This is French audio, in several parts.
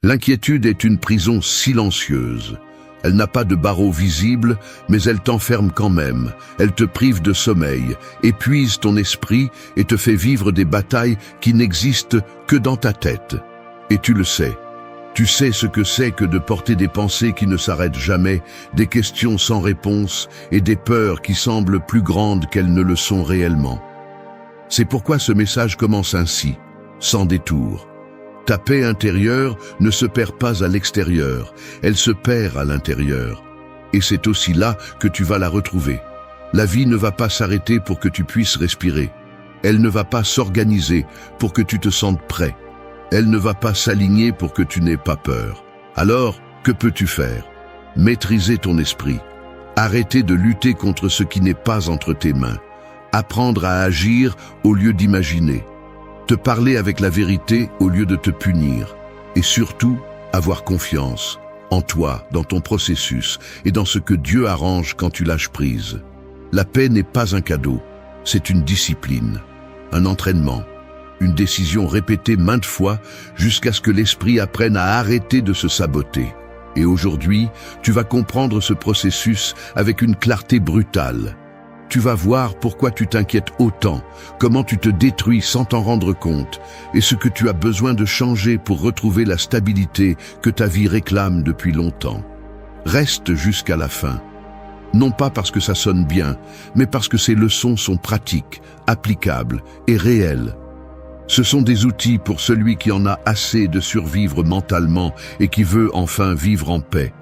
L'inquiétude est une prison silencieuse. Elle n'a pas de barreaux visibles, mais elle t'enferme quand même. Elle te prive de sommeil, épuise ton esprit et te fait vivre des batailles qui n'existent que dans ta tête. Et tu le sais. Tu sais ce que c'est que de porter des pensées qui ne s'arrêtent jamais, des questions sans réponse et des peurs qui semblent plus grandes qu'elles ne le sont réellement. C'est pourquoi ce message commence ainsi, sans détour. Ta paix intérieure ne se perd pas à l'extérieur, elle se perd à l'intérieur. Et c'est aussi là que tu vas la retrouver. La vie ne va pas s'arrêter pour que tu puisses respirer. Elle ne va pas s'organiser pour que tu te sentes prêt. Elle ne va pas s'aligner pour que tu n'aies pas peur. Alors, que peux-tu faire? Maîtriser ton esprit. Arrêter de lutter contre ce qui n'est pas entre tes mains. Apprendre à agir au lieu d'imaginer. Te parler avec la vérité au lieu de te punir. Et surtout, avoir confiance en toi, dans ton processus et dans ce que Dieu arrange quand tu lâches prise. La paix n'est pas un cadeau, c'est une discipline, un entraînement, une décision répétée maintes fois jusqu'à ce que l'esprit apprenne à arrêter de se saboter. Et aujourd'hui, tu vas comprendre ce processus avec une clarté brutale. Tu vas voir pourquoi tu t'inquiètes autant, comment tu te détruis sans t'en rendre compte, et ce que tu as besoin de changer pour retrouver la stabilité que ta vie réclame depuis longtemps. Reste jusqu'à la fin. Non pas parce que ça sonne bien, mais parce que ces leçons sont pratiques, applicables et réelles. Ce sont des outils pour celui qui en a assez de survivre mentalement et qui veut enfin vivre en paix.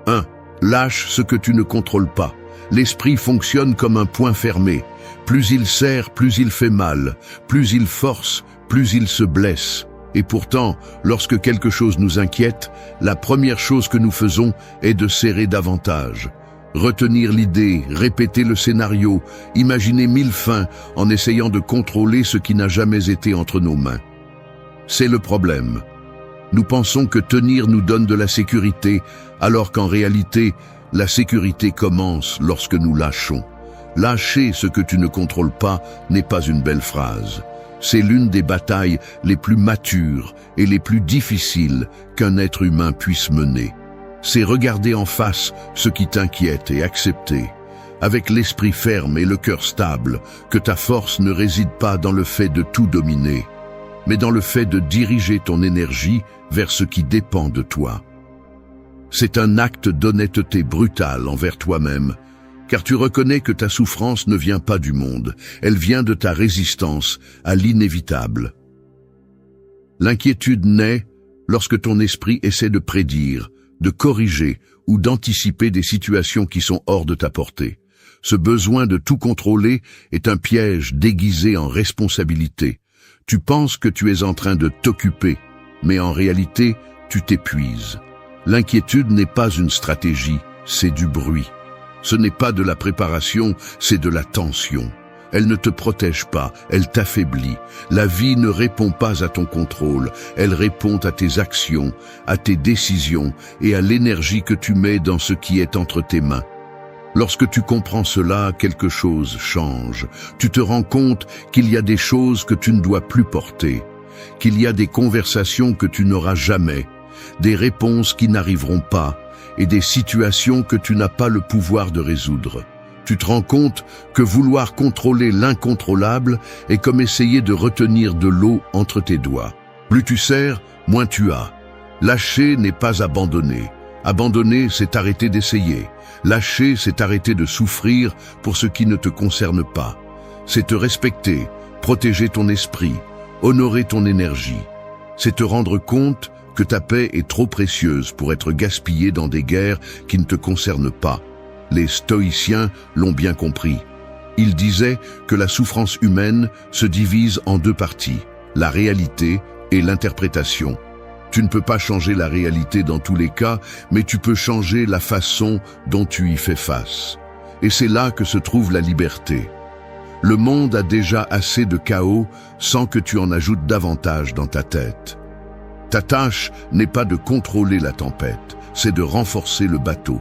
1. Lâche ce que tu ne contrôles pas. L'esprit fonctionne comme un point fermé. Plus il serre, plus il fait mal. Plus il force, plus il se blesse. Et pourtant, lorsque quelque chose nous inquiète, la première chose que nous faisons est de serrer davantage. Retenir l'idée, répéter le scénario, imaginer 1000 fins en essayant de contrôler ce qui n'a jamais été entre nos mains. C'est le problème. Nous pensons que tenir nous donne de la sécurité, alors qu'en réalité, la sécurité commence lorsque nous lâchons. Lâcher ce que tu ne contrôles pas n'est pas une belle phrase. C'est l'une des batailles les plus matures et les plus difficiles qu'un être humain puisse mener. C'est regarder en face ce qui t'inquiète et accepter, avec l'esprit ferme et le cœur stable, que ta force ne réside pas dans le fait de tout dominer, mais dans le fait de diriger ton énergie vers ce qui dépend de toi. C'est un acte d'honnêteté brutale envers toi-même, car tu reconnais que ta souffrance ne vient pas du monde, elle vient de ta résistance à l'inévitable. L'inquiétude naît lorsque ton esprit essaie de prédire, de corriger ou d'anticiper des situations qui sont hors de ta portée. Ce besoin de tout contrôler est un piège déguisé en responsabilité. Tu penses que tu es en train de t'occuper, mais en réalité, tu t'épuises. L'inquiétude n'est pas une stratégie, c'est du bruit. Ce n'est pas de la préparation, c'est de la tension. Elle ne te protège pas, elle t'affaiblit. La vie ne répond pas à ton contrôle, elle répond à tes actions, à tes décisions et à l'énergie que tu mets dans ce qui est entre tes mains. Lorsque tu comprends cela, quelque chose change. Tu te rends compte qu'il y a des choses que tu ne dois plus porter, qu'il y a des conversations que tu n'auras jamais, des réponses qui n'arriveront pas et des situations que tu n'as pas le pouvoir de résoudre. Tu te rends compte que vouloir contrôler l'incontrôlable est comme essayer de retenir de l'eau entre tes doigts. Plus tu serres, moins tu as. Lâcher n'est pas abandonner. Abandonner, c'est arrêter d'essayer. Lâcher, c'est arrêter de souffrir pour ce qui ne te concerne pas. C'est te respecter, protéger ton esprit, honorer ton énergie. C'est te rendre compte que ta paix est trop précieuse pour être gaspillée dans des guerres qui ne te concernent pas. Les stoïciens l'ont bien compris. Ils disaient que la souffrance humaine se divise en deux parties, la réalité et l'interprétation. Tu ne peux pas changer la réalité dans tous les cas, mais tu peux changer la façon dont tu y fais face. Et c'est là que se trouve la liberté. Le monde a déjà assez de chaos sans que tu en ajoutes davantage dans ta tête. Ta tâche n'est pas de contrôler la tempête, c'est de renforcer le bateau.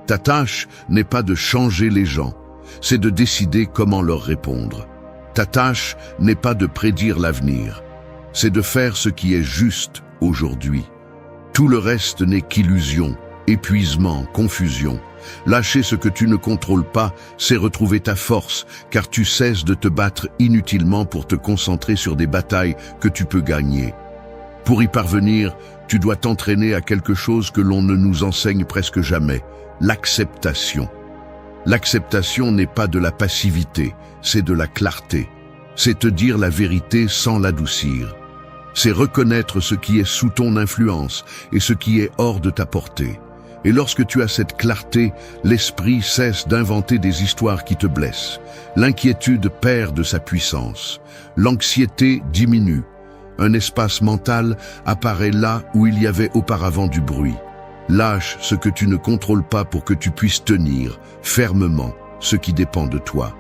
Ta tâche n'est pas de changer les gens, c'est de décider comment leur répondre. Ta tâche n'est pas de prédire l'avenir, c'est de faire ce qui est juste aujourd'hui. Tout le reste n'est qu'illusion, épuisement, confusion. Lâcher ce que tu ne contrôles pas, c'est retrouver ta force, car tu cesses de te battre inutilement pour te concentrer sur des batailles que tu peux gagner. Pour y parvenir, tu dois t'entraîner à quelque chose que l'on ne nous enseigne presque jamais, l'acceptation. L'acceptation n'est pas de la passivité, c'est de la clarté. C'est te dire la vérité sans l'adoucir. C'est reconnaître ce qui est sous ton influence et ce qui est hors de ta portée. Et lorsque tu as cette clarté, l'esprit cesse d'inventer des histoires qui te blessent. L'inquiétude perd de sa puissance. L'anxiété diminue. Un espace mental apparaît là où il y avait auparavant du bruit. Lâche ce que tu ne contrôles pas pour que tu puisses tenir fermement ce qui dépend de toi.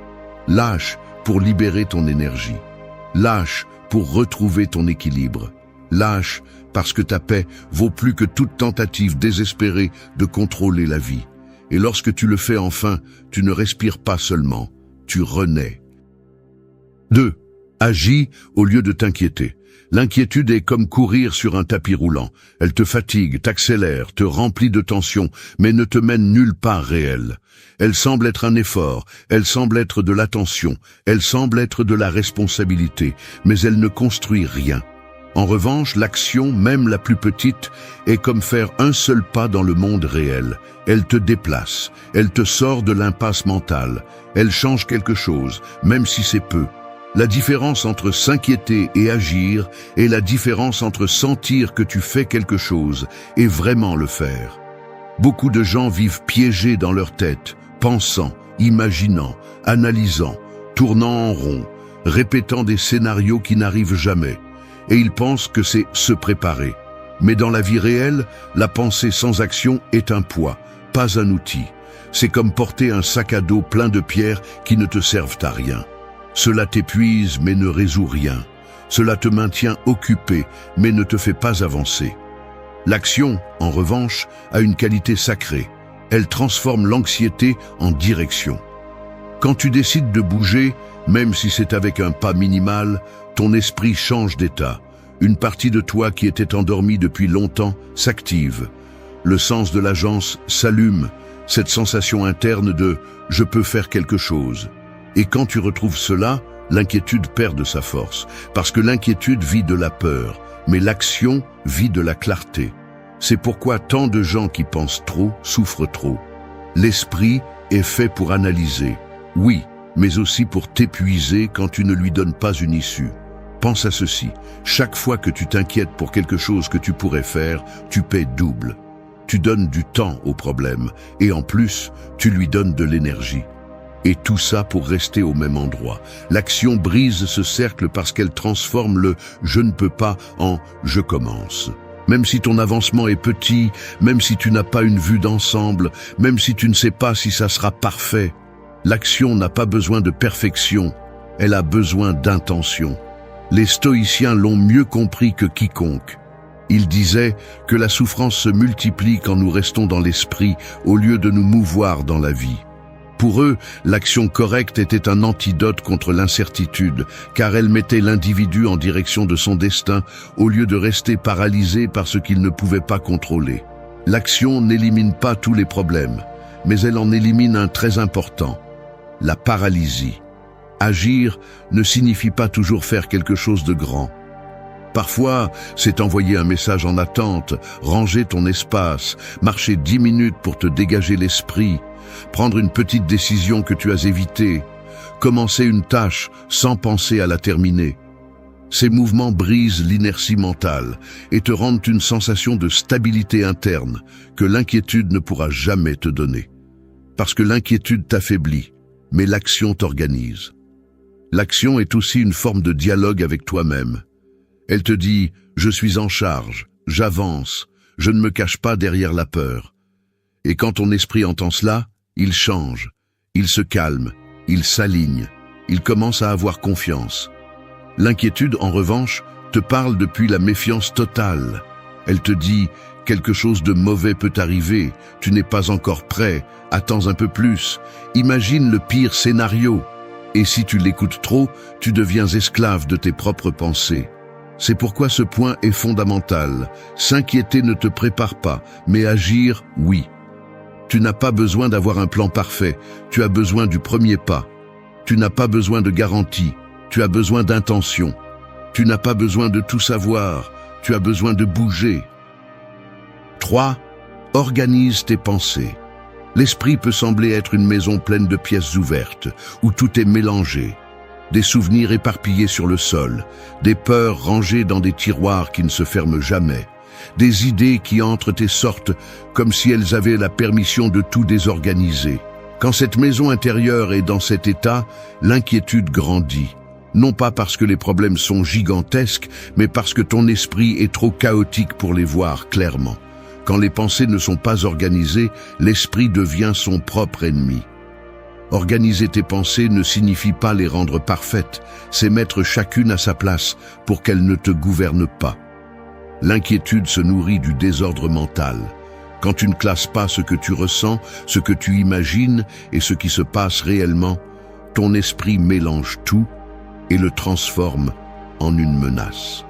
Lâche pour libérer ton énergie. Lâche pour retrouver ton équilibre. Lâche parce que ta paix vaut plus que toute tentative désespérée de contrôler la vie. Et lorsque tu le fais enfin, tu ne respires pas seulement, tu renais. 2. Agis au lieu de t'inquiéter. L'inquiétude est comme courir sur un tapis roulant. Elle te fatigue, t'accélère, te remplit de tension, mais ne te mène nulle part réel. Elle semble être un effort, elle semble être de l'attention, elle semble être de la responsabilité, mais elle ne construit rien. En revanche, l'action, même la plus petite, est comme faire un seul pas dans le monde réel. Elle te déplace, elle te sort de l'impasse mentale, elle change quelque chose, même si c'est peu. La différence entre s'inquiéter et agir est la différence entre sentir que tu fais quelque chose et vraiment le faire. Beaucoup de gens vivent piégés dans leur tête, pensant, imaginant, analysant, tournant en rond, répétant des scénarios qui n'arrivent jamais. Et ils pensent que c'est se préparer. Mais dans la vie réelle, la pensée sans action est un poids, pas un outil. C'est comme porter un sac à dos plein de pierres qui ne te servent à rien. Cela t'épuise mais ne résout rien. Cela te maintient occupé mais ne te fait pas avancer. L'action, en revanche, a une qualité sacrée. Elle transforme l'anxiété en direction. Quand tu décides de bouger, même si c'est avec un pas minimal, ton esprit change d'état. Une partie de toi qui était endormie depuis longtemps s'active. Le sens de l'agence s'allume, cette sensation interne de « je peux faire quelque chose ». Et quand tu retrouves cela, l'inquiétude perd de sa force, parce que l'inquiétude vit de la peur, mais l'action vit de la clarté. C'est pourquoi tant de gens qui pensent trop souffrent trop. L'esprit est fait pour analyser, oui, mais aussi pour t'épuiser quand tu ne lui donnes pas une issue. Pense à ceci, chaque fois que tu t'inquiètes pour quelque chose que tu pourrais faire, tu paies double. Tu donnes du temps au problème, et en plus, tu lui donnes de l'énergie. Et tout ça pour rester au même endroit. L'action brise ce cercle parce qu'elle transforme le « je ne peux pas » en « je commence ». Même si ton avancement est petit, même si tu n'as pas une vue d'ensemble, même si tu ne sais pas si ça sera parfait, l'action n'a pas besoin de perfection, elle a besoin d'intention. Les stoïciens l'ont mieux compris que quiconque. Ils disaient que la souffrance se multiplie quand nous restons dans l'esprit au lieu de nous mouvoir dans la vie. Pour eux, l'action correcte était un antidote contre l'incertitude, car elle mettait l'individu en direction de son destin au lieu de rester paralysé par ce qu'il ne pouvait pas contrôler. L'action n'élimine pas tous les problèmes, mais elle en élimine un très important, la paralysie. Agir ne signifie pas toujours faire quelque chose de grand. Parfois, c'est envoyer un message en attente, ranger ton espace, marcher 10 minutes pour te dégager l'esprit, prendre une petite décision que tu as évitée, commencer une tâche sans penser à la terminer. Ces mouvements brisent l'inertie mentale et te rendent une sensation de stabilité interne que l'inquiétude ne pourra jamais te donner. Parce que l'inquiétude t'affaiblit, mais l'action t'organise. L'action est aussi une forme de dialogue avec toi-même. Elle te dit « je suis en charge, j'avance, je ne me cache pas derrière la peur ». Et quand ton esprit entend cela, il change, il se calme, il s'aligne, il commence à avoir confiance. L'inquiétude, en revanche, te parle depuis la méfiance totale. Elle te dit « quelque chose de mauvais peut arriver, tu n'es pas encore prêt, attends un peu plus, imagine le pire scénario ». Et si tu l'écoutes trop, tu deviens esclave de tes propres pensées. C'est pourquoi ce point est fondamental. S'inquiéter ne te prépare pas, mais agir, oui. Tu n'as pas besoin d'avoir un plan parfait, tu as besoin du premier pas. Tu n'as pas besoin de garantie, tu as besoin d'intention. Tu n'as pas besoin de tout savoir, tu as besoin de bouger. 3. Organise tes pensées. L'esprit peut sembler être une maison pleine de pièces ouvertes, où tout est mélangé. Des souvenirs éparpillés sur le sol, des peurs rangées dans des tiroirs qui ne se ferment jamais, des idées qui entrent et sortent comme si elles avaient la permission de tout désorganiser. Quand cette maison intérieure est dans cet état, l'inquiétude grandit. Non pas parce que les problèmes sont gigantesques, mais parce que ton esprit est trop chaotique pour les voir clairement. Quand les pensées ne sont pas organisées, l'esprit devient son propre ennemi. Organiser tes pensées ne signifie pas les rendre parfaites, c'est mettre chacune à sa place pour qu'elles ne te gouvernent pas. L'inquiétude se nourrit du désordre mental. Quand tu ne classes pas ce que tu ressens, ce que tu imagines et ce qui se passe réellement, ton esprit mélange tout et le transforme en une menace.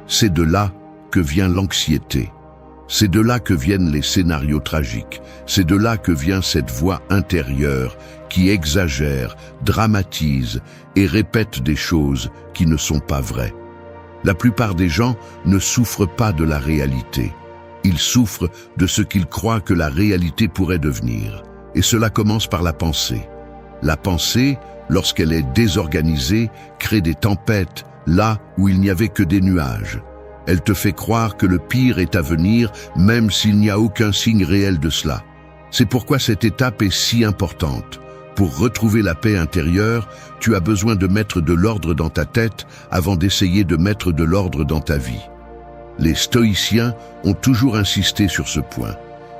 C'est de là que vient l'anxiété. C'est de là que viennent les scénarios tragiques. C'est de là que vient cette voix intérieure qui exagère, dramatise et répète des choses qui ne sont pas vraies. La plupart des gens ne souffrent pas de la réalité. Ils souffrent de ce qu'ils croient que la réalité pourrait devenir. Et cela commence par la pensée. La pensée, lorsqu'elle est désorganisée, crée des tempêtes là où il n'y avait que des nuages. Elle te fait croire que le pire est à venir, même s'il n'y a aucun signe réel de cela. C'est pourquoi cette étape est si importante. Pour retrouver la paix intérieure, tu as besoin de mettre de l'ordre dans ta tête avant d'essayer de mettre de l'ordre dans ta vie. Les stoïciens ont toujours insisté sur ce point.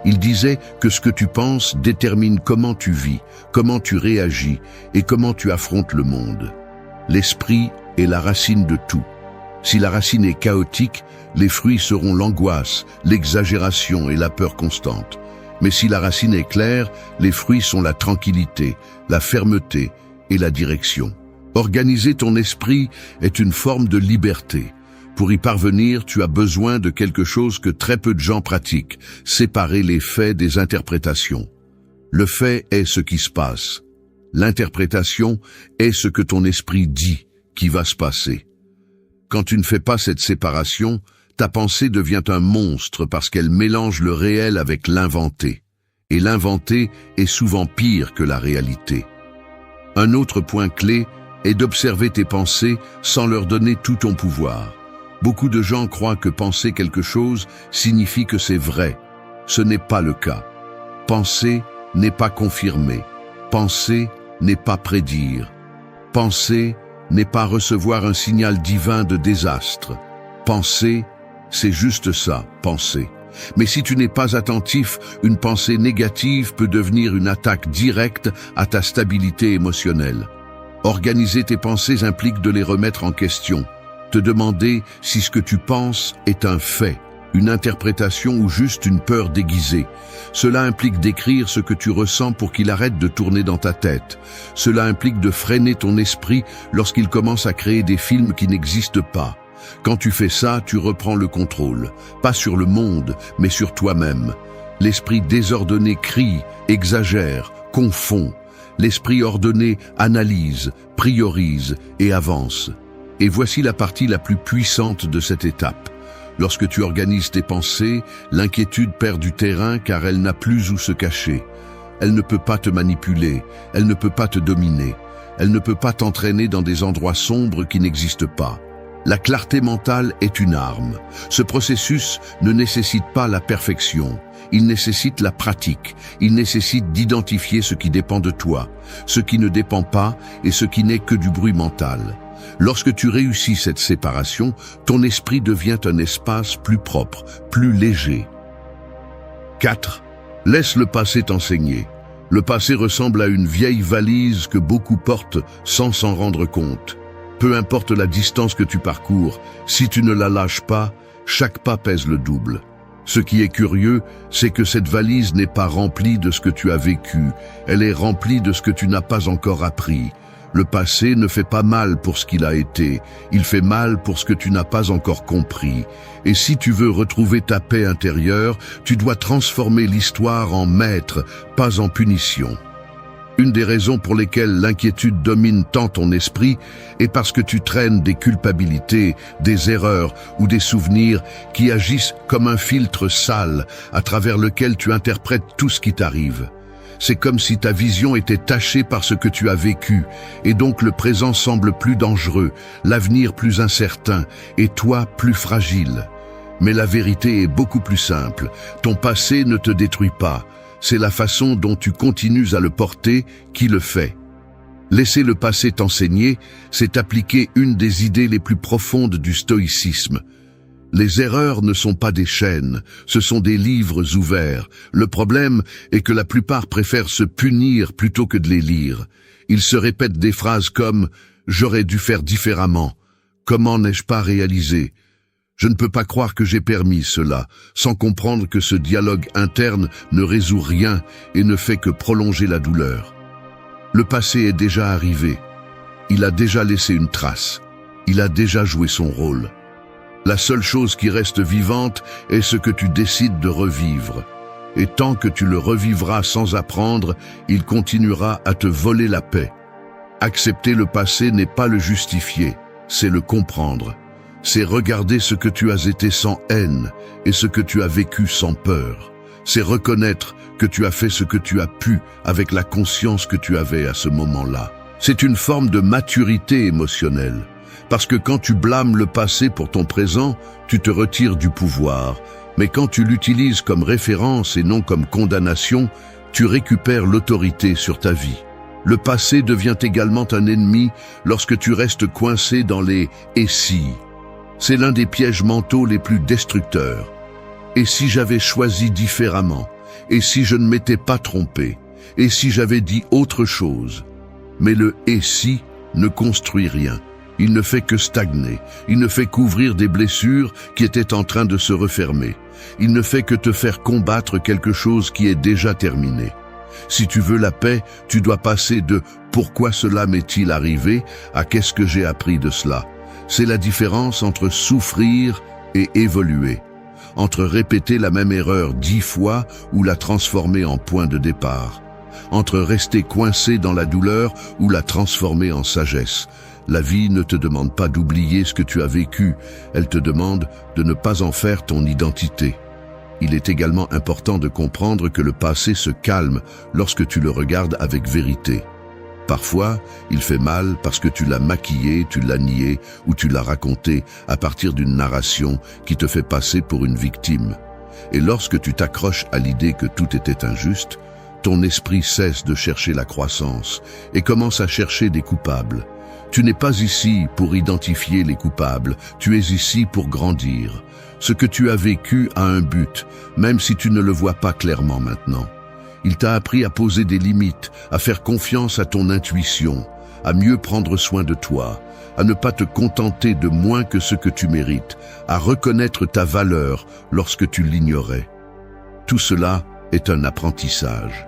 Ils disaient que ce que tu penses détermine comment tu vis, comment tu réagis et comment tu affrontes le monde. L'esprit est la racine de tout. Si la racine est chaotique, les fruits seront l'angoisse, l'exagération et la peur constante. Mais si la racine est claire, les fruits sont la tranquillité, la fermeté et la direction. Organiser ton esprit est une forme de liberté. Pour y parvenir, tu as besoin de quelque chose que très peu de gens pratiquent, séparer les faits des interprétations. Le fait est ce qui se passe. L'interprétation est ce que ton esprit dit qui va se passer. Quand tu ne fais pas cette séparation, ta pensée devient un monstre parce qu'elle mélange le réel avec l'inventé. Et l'inventé est souvent pire que la réalité. Un autre point clé est d'observer tes pensées sans leur donner tout ton pouvoir. Beaucoup de gens croient que penser quelque chose signifie que c'est vrai. Ce n'est pas le cas. Penser n'est pas confirmer. Penser n'est pas prédire. Penser n'est pas recevoir un signal divin de désastre. Penser, c'est juste ça, penser. Mais si tu n'es pas attentif, une pensée négative peut devenir une attaque directe à ta stabilité émotionnelle. Organiser tes pensées implique de les remettre en question. Te demander si ce que tu penses est un fait, une interprétation ou juste une peur déguisée. Cela implique d'écrire ce que tu ressens pour qu'il arrête de tourner dans ta tête. Cela implique de freiner ton esprit lorsqu'il commence à créer des films qui n'existent pas. Quand tu fais ça, tu reprends le contrôle, pas sur le monde, mais sur toi-même. L'esprit désordonné crie, exagère, confond. L'esprit ordonné analyse, priorise et avance. Et voici la partie la plus puissante de cette étape. Lorsque tu organises tes pensées, l'inquiétude perd du terrain car elle n'a plus où se cacher. Elle ne peut pas te manipuler, elle ne peut pas te dominer, elle ne peut pas t'entraîner dans des endroits sombres qui n'existent pas. La clarté mentale est une arme. Ce processus ne nécessite pas la perfection. Il nécessite la pratique. Il nécessite d'identifier ce qui dépend de toi, ce qui ne dépend pas et ce qui n'est que du bruit mental. Lorsque tu réussis cette séparation, ton esprit devient un espace plus propre, plus léger. 4. Laisse le passé t'enseigner. Le passé ressemble à une vieille valise que beaucoup portent sans s'en rendre compte. Peu importe la distance que tu parcours, si tu ne la lâches pas, chaque pas pèse le double. Ce qui est curieux, c'est que cette valise n'est pas remplie de ce que tu as vécu, elle est remplie de ce que tu n'as pas encore appris. Le passé ne fait pas mal pour ce qu'il a été, il fait mal pour ce que tu n'as pas encore compris. Et si tu veux retrouver ta paix intérieure, tu dois transformer l'histoire en maître, pas en punition. Une des raisons pour lesquelles l'inquiétude domine tant ton esprit est parce que tu traînes des culpabilités, des erreurs ou des souvenirs qui agissent comme un filtre sale à travers lequel tu interprètes tout ce qui t'arrive. C'est comme si ta vision était tachée par ce que tu as vécu, et donc le présent semble plus dangereux, l'avenir plus incertain, et toi plus fragile. Mais la vérité est beaucoup plus simple. Ton passé ne te détruit pas. C'est la façon dont tu continues à le porter qui le fait. Laisser le passé t'enseigner, c'est appliquer une des idées les plus profondes du stoïcisme. Les erreurs ne sont pas des chaînes, ce sont des livres ouverts. Le problème est que la plupart préfèrent se punir plutôt que de les lire. Ils se répètent des phrases comme « j'aurais dû faire différemment »,« comment n'ai-je pas réalisé ?» Je ne peux pas croire que j'ai permis cela, sans comprendre que ce dialogue interne ne résout rien et ne fait que prolonger la douleur. Le passé est déjà arrivé. Il a déjà laissé une trace. Il a déjà joué son rôle. La seule chose qui reste vivante est ce que tu décides de revivre. Et tant que tu le revivras sans apprendre, il continuera à te voler la paix. Accepter le passé n'est pas le justifier, c'est le comprendre. C'est regarder ce que tu as été sans haine et ce que tu as vécu sans peur. C'est reconnaître que tu as fait ce que tu as pu avec la conscience que tu avais à ce moment-là. C'est une forme de maturité émotionnelle. Parce que quand tu blâmes le passé pour ton présent, tu te retires du pouvoir. Mais quand tu l'utilises comme référence et non comme condamnation, tu récupères l'autorité sur ta vie. Le passé devient également un ennemi lorsque tu restes coincé dans les « et si ». C'est l'un des pièges mentaux les plus destructeurs. Et si j'avais choisi différemment? Et si je ne m'étais pas trompé? Et si j'avais dit autre chose? Mais le « et si » ne construit rien. Il ne fait que stagner. Il ne fait qu'ouvrir des blessures qui étaient en train de se refermer. Il ne fait que te faire combattre quelque chose qui est déjà terminé. Si tu veux la paix, tu dois passer de « pourquoi cela m'est-il arrivé » à « qu'est-ce que j'ai appris de cela ?» C'est la différence entre souffrir et évoluer, entre répéter la même erreur 10 fois ou la transformer en point de départ, entre rester coincé dans la douleur ou la transformer en sagesse. La vie ne te demande pas d'oublier ce que tu as vécu, elle te demande de ne pas en faire ton identité. Il est également important de comprendre que le passé se calme lorsque tu le regardes avec vérité. Parfois, il fait mal parce que tu l'as maquillé, tu l'as nié ou tu l'as raconté à partir d'une narration qui te fait passer pour une victime. Et lorsque tu t'accroches à l'idée que tout était injuste, ton esprit cesse de chercher la croissance et commence à chercher des coupables. Tu n'es pas ici pour identifier les coupables, tu es ici pour grandir. Ce que tu as vécu a un but, même si tu ne le vois pas clairement maintenant. Il t'a appris à poser des limites, à faire confiance à ton intuition, à mieux prendre soin de toi, à ne pas te contenter de moins que ce que tu mérites, à reconnaître ta valeur lorsque tu l'ignorais. Tout cela est un apprentissage.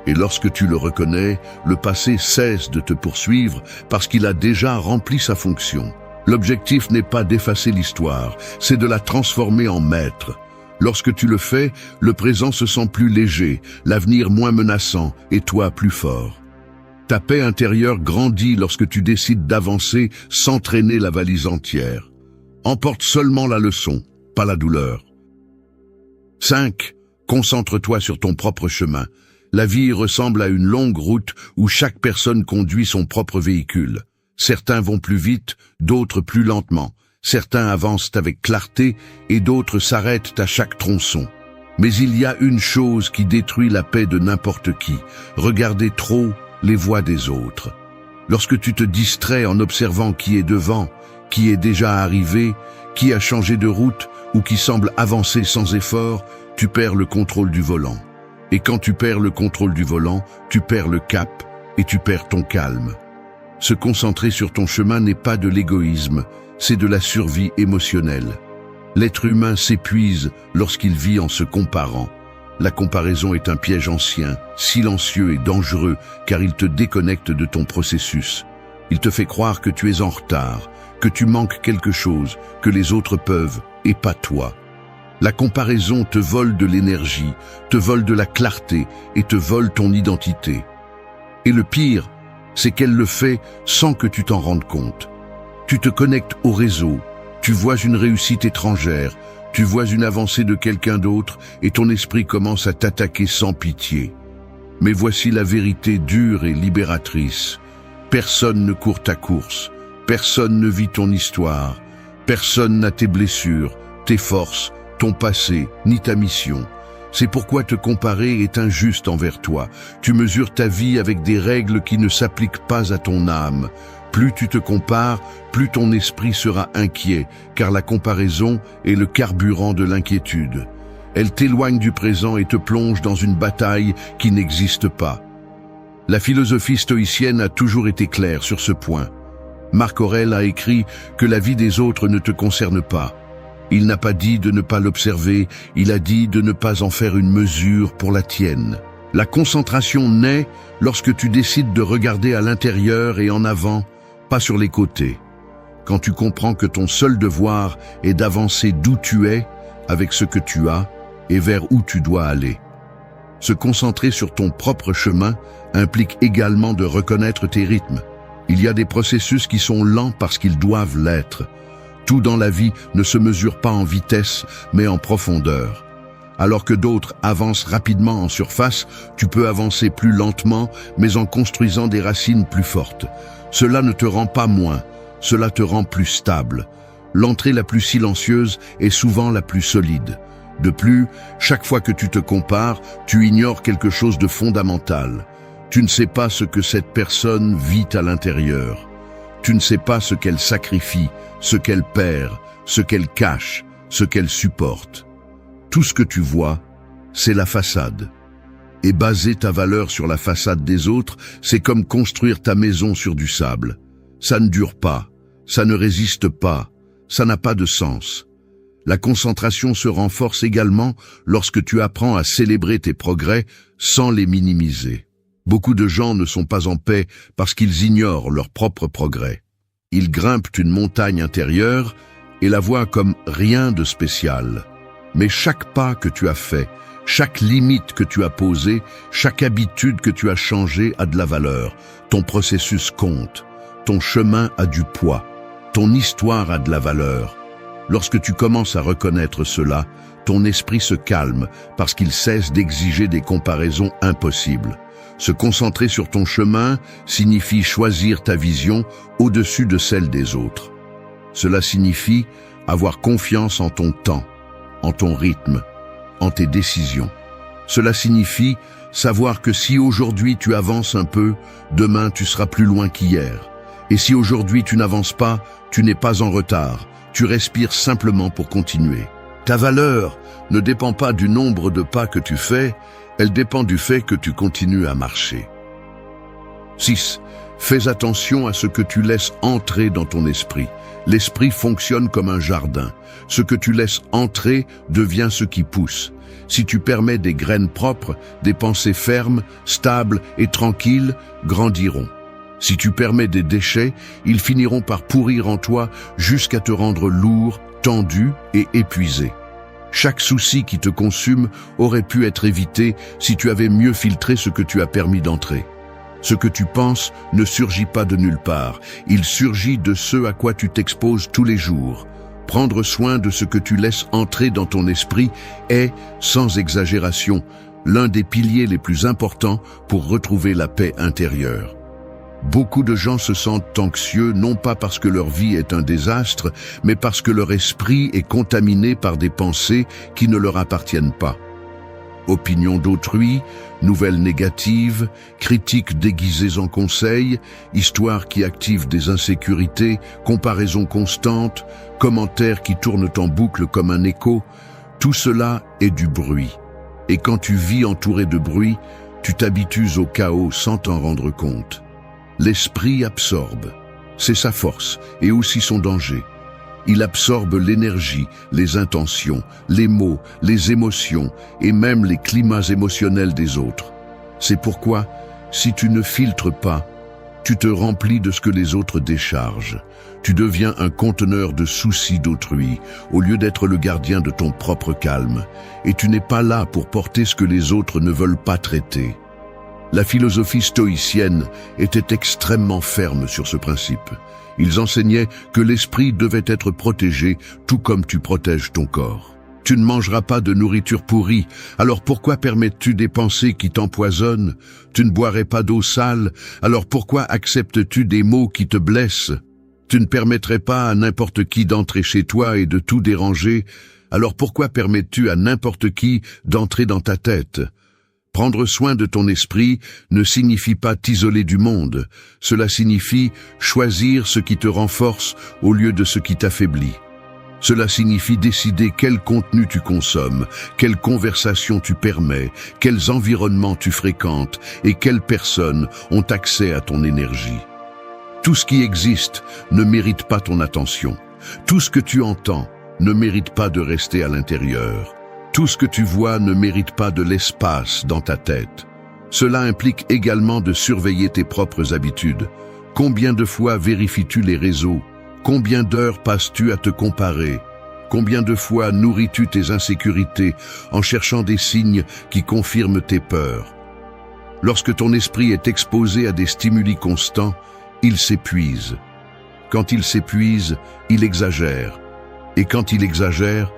Et lorsque tu le reconnais, le passé cesse de te poursuivre parce qu'il a déjà rempli sa fonction. L'objectif n'est pas d'effacer l'histoire, c'est de la transformer en maître. Lorsque tu le fais, le présent se sent plus léger, l'avenir moins menaçant et toi plus fort. Ta paix intérieure grandit lorsque tu décides d'avancer sans traîner la valise entière. Emporte seulement la leçon, pas la douleur. 5. Concentre-toi sur ton propre chemin. La vie ressemble à une longue route où chaque personne conduit son propre véhicule. Certains vont plus vite, d'autres plus lentement. Certains avancent avec clarté et d'autres s'arrêtent à chaque tronçon. Mais il y a une chose qui détruit la paix de n'importe qui. Regarder trop les voies des autres. Lorsque tu te distrais en observant qui est devant, qui est déjà arrivé, qui a changé de route ou qui semble avancer sans effort, tu perds le contrôle du volant. Et quand tu perds le contrôle du volant, tu perds le cap et tu perds ton calme. Se concentrer sur ton chemin n'est pas de l'égoïsme, c'est de la survie émotionnelle. L'être humain s'épuise lorsqu'il vit en se comparant. La comparaison est un piège ancien, silencieux et dangereux car il te déconnecte de ton processus. Il te fait croire que tu es en retard, que tu manques quelque chose, que les autres peuvent, et pas toi. La comparaison te vole de l'énergie, te vole de la clarté et te vole ton identité. Et le pire, c'est qu'elle le fait sans que tu t'en rendes compte. Tu te connectes au réseau, tu vois une réussite étrangère, tu vois une avancée de quelqu'un d'autre et ton esprit commence à t'attaquer sans pitié. Mais voici la vérité dure et libératrice. Personne ne court ta course, personne ne vit ton histoire, personne n'a tes blessures, tes forces, ton passé, ni ta mission. C'est pourquoi te comparer est injuste envers toi. Tu mesures ta vie avec des règles qui ne s'appliquent pas à ton âme. Plus tu te compares, plus ton esprit sera inquiet, car la comparaison est le carburant de l'inquiétude. Elle t'éloigne du présent et te plonge dans une bataille qui n'existe pas. La philosophie stoïcienne a toujours été claire sur ce point. Marc Aurèle a écrit que la vie des autres ne te concerne pas. Il n'a pas dit de ne pas l'observer, il a dit de ne pas en faire une mesure pour la tienne. La concentration naît lorsque tu décides de regarder à l'intérieur et en avant, pas sur les côtés. Quand tu comprends que ton seul devoir est d'avancer d'où tu es, avec ce que tu as, et vers où tu dois aller. Se concentrer sur ton propre chemin implique également de reconnaître tes rythmes. Il y a des processus qui sont lents parce qu'ils doivent l'être. Tout dans la vie ne se mesure pas en vitesse, mais en profondeur. Alors que d'autres avancent rapidement en surface, tu peux avancer plus lentement, mais en construisant des racines plus fortes. Cela ne te rend pas moins, cela te rend plus stable. L'entrée la plus silencieuse est souvent la plus solide. De plus, chaque fois que tu te compares, tu ignores quelque chose de fondamental. Tu ne sais pas ce que cette personne vit à l'intérieur. Tu ne sais pas ce qu'elle sacrifie, ce qu'elle perd, ce qu'elle cache, ce qu'elle supporte. Tout ce que tu vois, c'est la façade. Et baser ta valeur sur la façade des autres, c'est comme construire ta maison sur du sable. Ça ne dure pas, ça ne résiste pas, ça n'a pas de sens. La concentration se renforce également lorsque tu apprends à célébrer tes progrès sans les minimiser. Beaucoup de gens ne sont pas en paix parce qu'ils ignorent leur propre progrès. Ils grimpent une montagne intérieure et la voient comme rien de spécial. Mais chaque pas que tu as fait, chaque limite que tu as posée, chaque habitude que tu as changée a de la valeur. Ton processus compte, ton chemin a du poids, ton histoire a de la valeur. Lorsque tu commences à reconnaître cela, ton esprit se calme parce qu'il cesse d'exiger des comparaisons impossibles. Se concentrer sur ton chemin signifie choisir ta vision au-dessus de celle des autres. Cela signifie avoir confiance en ton temps, en ton rythme, en tes décisions. Cela signifie savoir que si aujourd'hui tu avances un peu, demain tu seras plus loin qu'hier. Et si aujourd'hui tu n'avances pas, tu n'es pas en retard, tu respires simplement pour continuer. Ta valeur ne dépend pas du nombre de pas que tu fais, elle dépend du fait que tu continues à marcher. 6. Fais attention à ce que tu laisses entrer dans ton esprit. L'esprit fonctionne comme un jardin. Ce que tu laisses entrer devient ce qui pousse. Si tu permets des graines propres, des pensées fermes, stables et tranquilles grandiront. Si tu permets des déchets, ils finiront par pourrir en toi jusqu'à te rendre lourd, tendu et épuisé. Chaque souci qui te consume aurait pu être évité si tu avais mieux filtré ce que tu as permis d'entrer. Ce que tu penses ne surgit pas de nulle part, il surgit de ce à quoi tu t'exposes tous les jours. Prendre soin de ce que tu laisses entrer dans ton esprit est, sans exagération, l'un des piliers les plus importants pour retrouver la paix intérieure. Beaucoup de gens se sentent anxieux non pas parce que leur vie est un désastre, mais parce que leur esprit est contaminé par des pensées qui ne leur appartiennent pas. Opinions d'autrui, nouvelles négatives, critiques déguisées en conseils, histoires qui activent des insécurités, comparaisons constantes, commentaires qui tournent en boucle comme un écho, tout cela est du bruit. Et quand tu vis entouré de bruit, tu t'habitues au chaos sans t'en rendre compte. L'esprit absorbe, c'est sa force et aussi son danger. Il absorbe l'énergie, les intentions, les mots, les émotions et même les climats émotionnels des autres. C'est pourquoi, si tu ne filtres pas, Tu te remplis de ce que les autres déchargent. Tu deviens un conteneur de soucis d'autrui, au lieu d'être le gardien de ton propre calme. Et tu n'es pas là pour porter ce que les autres ne veulent pas traiter. La philosophie stoïcienne était extrêmement ferme sur ce principe. Ils enseignaient que l'esprit devait être protégé, tout comme tu protèges ton corps. Tu ne mangeras pas de nourriture pourrie, alors pourquoi permets-tu des pensées qui t'empoisonnent? Tu ne boirais pas d'eau sale, alors pourquoi acceptes-tu des mots qui te blessent? Tu ne permettrais pas à n'importe qui d'entrer chez toi et de tout déranger, alors pourquoi permets-tu à n'importe qui d'entrer dans ta tête? Prendre soin de ton esprit ne signifie pas t'isoler du monde, cela signifie choisir ce qui te renforce au lieu de ce qui t'affaiblit. Cela signifie décider quel contenu tu consommes, quelles conversations tu permets, quels environnements tu fréquentes et quelles personnes ont accès à ton énergie. Tout ce qui existe ne mérite pas ton attention. Tout ce que tu entends ne mérite pas de rester à l'intérieur. Tout ce que tu vois ne mérite pas de l'espace dans ta tête. Cela implique également de surveiller tes propres habitudes. Combien de fois vérifies-tu les réseaux? Combien d'heures passes-tu à te comparer? Combien de fois nourris-tu tes insécurités en cherchant des signes qui confirment tes peurs? Lorsque ton esprit est exposé à des stimuli constants, il s'épuise. Quand il s'épuise, il exagère. Et quand il exagère,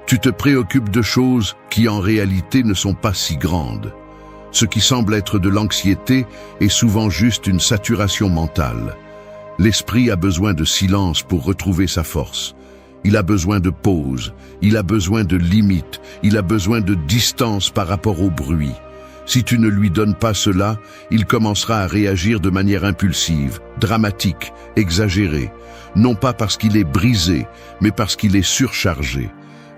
tu te préoccupes de choses qui en réalité ne sont pas si grandes. Ce qui semble être de l'anxiété est souvent juste une saturation mentale. L'esprit a besoin de silence pour retrouver sa force. Il a besoin de pause, il a besoin de limites, il a besoin de distance par rapport au bruit. Si tu ne lui donnes pas cela, il commencera à réagir de manière impulsive, dramatique, exagérée. Non pas parce qu'il est brisé, mais parce qu'il est surchargé.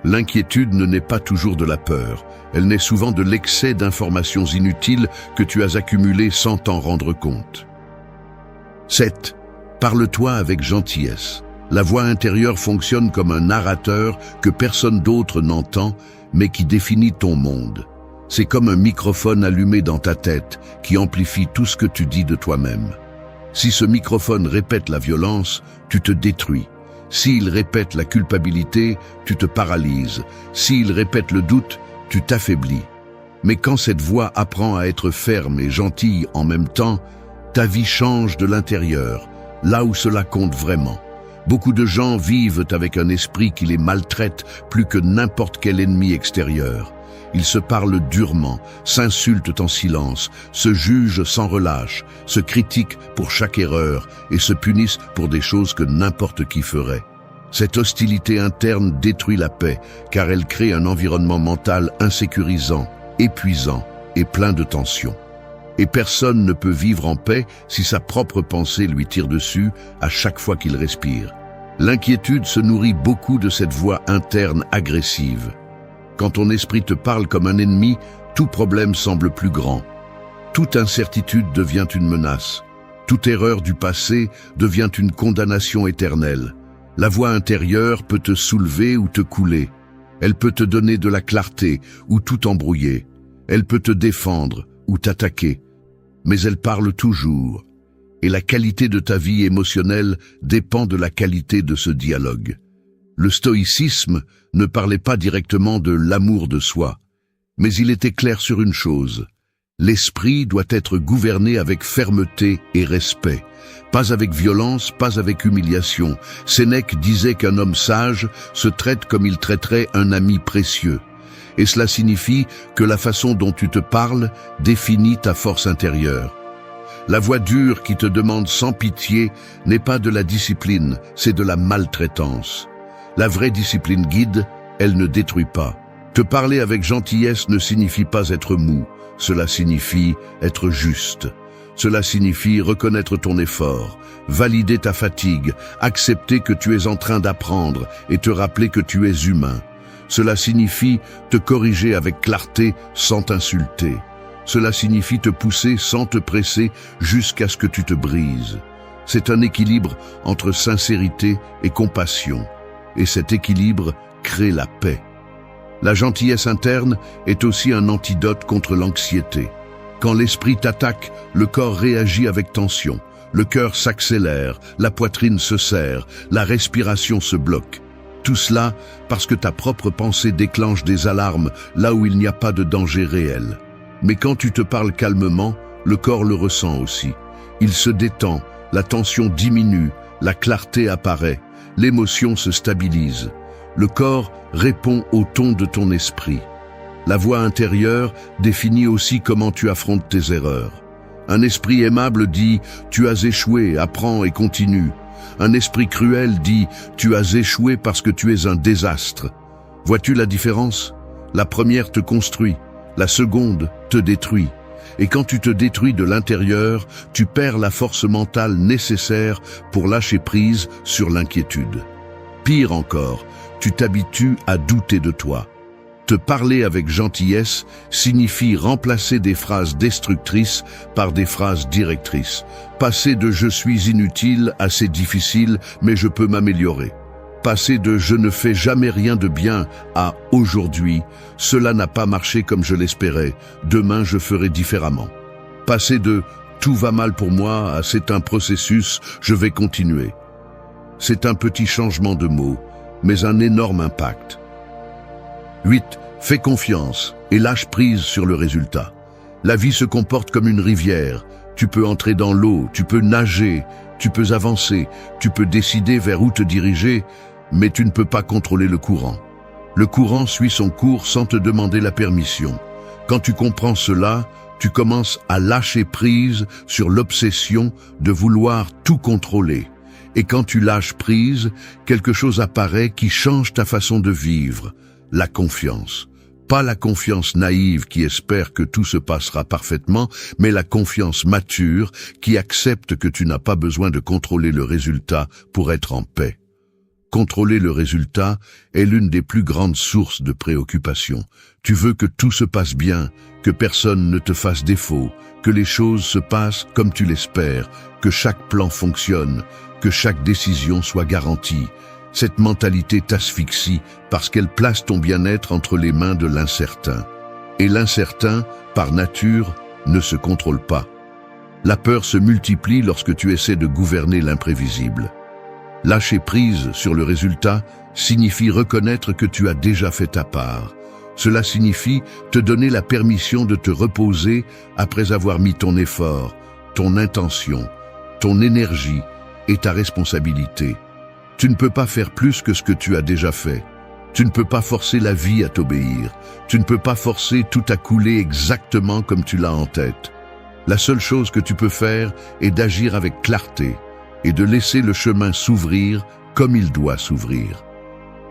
L'inquiétude ne naît pas toujours de la peur. Elle naît souvent de l'excès d'informations inutiles que tu as accumulées sans t'en rendre compte. 7. Parle-toi avec gentillesse. La voix intérieure fonctionne comme un narrateur que personne d'autre n'entend, mais qui définit ton monde. C'est comme un microphone allumé dans ta tête qui amplifie tout ce que tu dis de toi-même. Si ce microphone répète la violence, tu te détruis. S'il répète la culpabilité, tu te paralyses. S'il répète le doute, tu t'affaiblis. Mais quand cette voix apprend à être ferme et gentille en même temps, ta vie change de l'intérieur, là où cela compte vraiment. Beaucoup de gens vivent avec un esprit qui les maltraite plus que n'importe quel ennemi extérieur. Ils se parlent durement, s'insultent en silence, se jugent sans relâche, se critiquent pour chaque erreur et se punissent pour des choses que n'importe qui ferait. Cette hostilité interne détruit la paix car elle crée un environnement mental insécurisant, épuisant et plein de tensions. Et personne ne peut vivre en paix si sa propre pensée lui tire dessus à chaque fois qu'il respire. L'inquiétude se nourrit beaucoup de cette voix interne agressive. Quand ton esprit te parle comme un ennemi, tout problème semble plus grand. Toute incertitude devient une menace. Toute erreur du passé devient une condamnation éternelle. La voix intérieure peut te soulever ou te couler. Elle peut te donner de la clarté ou tout embrouiller. Elle peut te défendre ou t'attaquer. Mais elle parle toujours. Et la qualité de ta vie émotionnelle dépend de la qualité de ce dialogue. Le stoïcisme ne parlait pas directement de l'amour de soi, mais il était clair sur une chose. L'esprit doit être gouverné avec fermeté et respect, pas avec violence, pas avec humiliation. Sénèque disait qu'un homme sage se traite comme il traiterait un ami précieux. Et cela signifie que la façon dont tu te parles définit ta force intérieure. La voix dure qui te demande sans pitié n'est pas de la discipline, c'est de la maltraitance. La vraie discipline guide, elle ne détruit pas. Te parler avec gentillesse ne signifie pas être mou, cela signifie être juste. Cela signifie reconnaître ton effort, valider ta fatigue, accepter que tu es en train d'apprendre et te rappeler que tu es humain. Cela signifie te corriger avec clarté sans t'insulter. Cela signifie te pousser sans te presser jusqu'à ce que tu te brises. C'est un équilibre entre sincérité et compassion. Et cet équilibre crée la paix. La gentillesse interne est aussi un antidote contre l'anxiété. Quand l'esprit t'attaque, le corps réagit avec tension. Le cœur s'accélère, la poitrine se serre, la respiration se bloque. Tout cela parce que ta propre pensée déclenche des alarmes là où il n'y a pas de danger réel. Mais quand tu te parles calmement, le corps le ressent aussi. Il se détend, la tension diminue, la clarté apparaît, l'émotion se stabilise. Le corps répond au ton de ton esprit. La voix intérieure définit aussi comment tu affrontes tes erreurs. Un esprit aimable dit « Tu as échoué, apprends et continue ». Un esprit cruel dit « Tu as échoué parce que tu es un désastre ». Vois-tu la différence? La première te construit, la seconde te détruit. Et quand tu te détruis de l'intérieur, tu perds la force mentale nécessaire pour lâcher prise sur l'inquiétude. Pire encore, tu t'habitues à douter de toi. Te parler avec gentillesse signifie remplacer des phrases destructrices par des phrases directrices. Passer de « je suis inutile » à « c'est difficile, mais je peux m'améliorer ». Passer de « je ne fais jamais rien de bien » à « aujourd'hui, cela n'a pas marché comme je l'espérais, demain je ferai différemment ». Passer de « tout va mal pour moi » à « c'est un processus, je vais continuer ». C'est un petit changement de mots, mais un énorme impact. 8. Fais confiance et lâche prise sur le résultat. La vie se comporte comme une rivière. Tu peux entrer dans l'eau, tu peux nager, tu peux avancer, tu peux décider vers où te diriger, mais tu ne peux pas contrôler le courant. Le courant suit son cours sans te demander la permission. Quand tu comprends cela, tu commences à lâcher prise sur l'obsession de vouloir tout contrôler. Et quand tu lâches prise, quelque chose apparaît qui change ta façon de vivre. La confiance. Pas la confiance naïve qui espère que tout se passera parfaitement, mais la confiance mature qui accepte que tu n'as pas besoin de contrôler le résultat pour être en paix. Contrôler le résultat est l'une des plus grandes sources de préoccupation. Tu veux que tout se passe bien, que personne ne te fasse défaut, que les choses se passent comme tu l'espères, que chaque plan fonctionne, que chaque décision soit garantie. Cette mentalité t'asphyxie parce qu'elle place ton bien-être entre les mains de l'incertain. Et l'incertain, par nature, ne se contrôle pas. La peur se multiplie lorsque tu essaies de gouverner l'imprévisible. Lâcher prise sur le résultat signifie reconnaître que tu as déjà fait ta part. Cela signifie te donner la permission de te reposer après avoir mis ton effort, ton intention, ton énergie et ta responsabilité. Tu ne peux pas faire plus que ce que tu as déjà fait. Tu ne peux pas forcer la vie à t'obéir. Tu ne peux pas forcer tout à couler exactement comme tu l'as en tête. La seule chose que tu peux faire est d'agir avec clarté et de laisser le chemin s'ouvrir comme il doit s'ouvrir.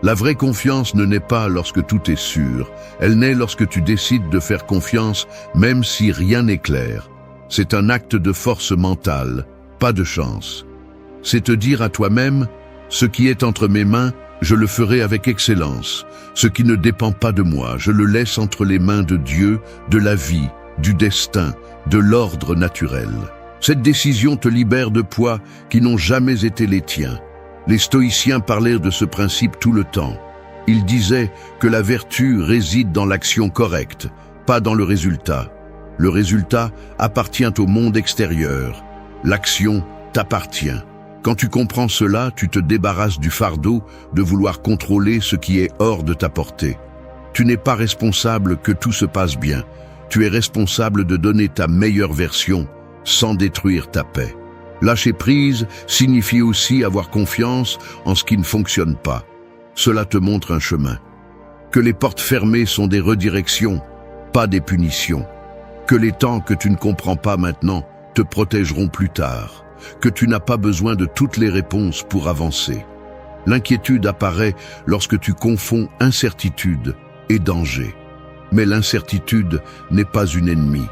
La vraie confiance ne naît pas lorsque tout est sûr. Elle naît lorsque tu décides de faire confiance même si rien n'est clair. C'est un acte de force mentale, pas de chance. C'est te dire à toi-même: ce qui est entre mes mains, je le ferai avec excellence. Ce qui ne dépend pas de moi, je le laisse entre les mains de Dieu, de la vie, du destin, de l'ordre naturel. Cette décision te libère de poids qui n'ont jamais été les tiens. Les stoïciens parlaient de ce principe tout le temps. Ils disaient que la vertu réside dans l'action correcte, pas dans le résultat. Le résultat appartient au monde extérieur. L'action t'appartient. Quand tu comprends cela, tu te débarrasses du fardeau de vouloir contrôler ce qui est hors de ta portée. Tu n'es pas responsable que tout se passe bien. Tu es responsable de donner ta meilleure version sans détruire ta paix. Lâcher prise signifie aussi avoir confiance en ce qui ne fonctionne pas. Cela te montre un chemin. Que les portes fermées sont des redirections, pas des punitions. Que les temps que tu ne comprends pas maintenant te protégeront plus tard. Que tu n'as pas besoin de toutes les réponses pour avancer. L'inquiétude apparaît lorsque tu confonds incertitude et danger. Mais l'incertitude n'est pas une ennemie.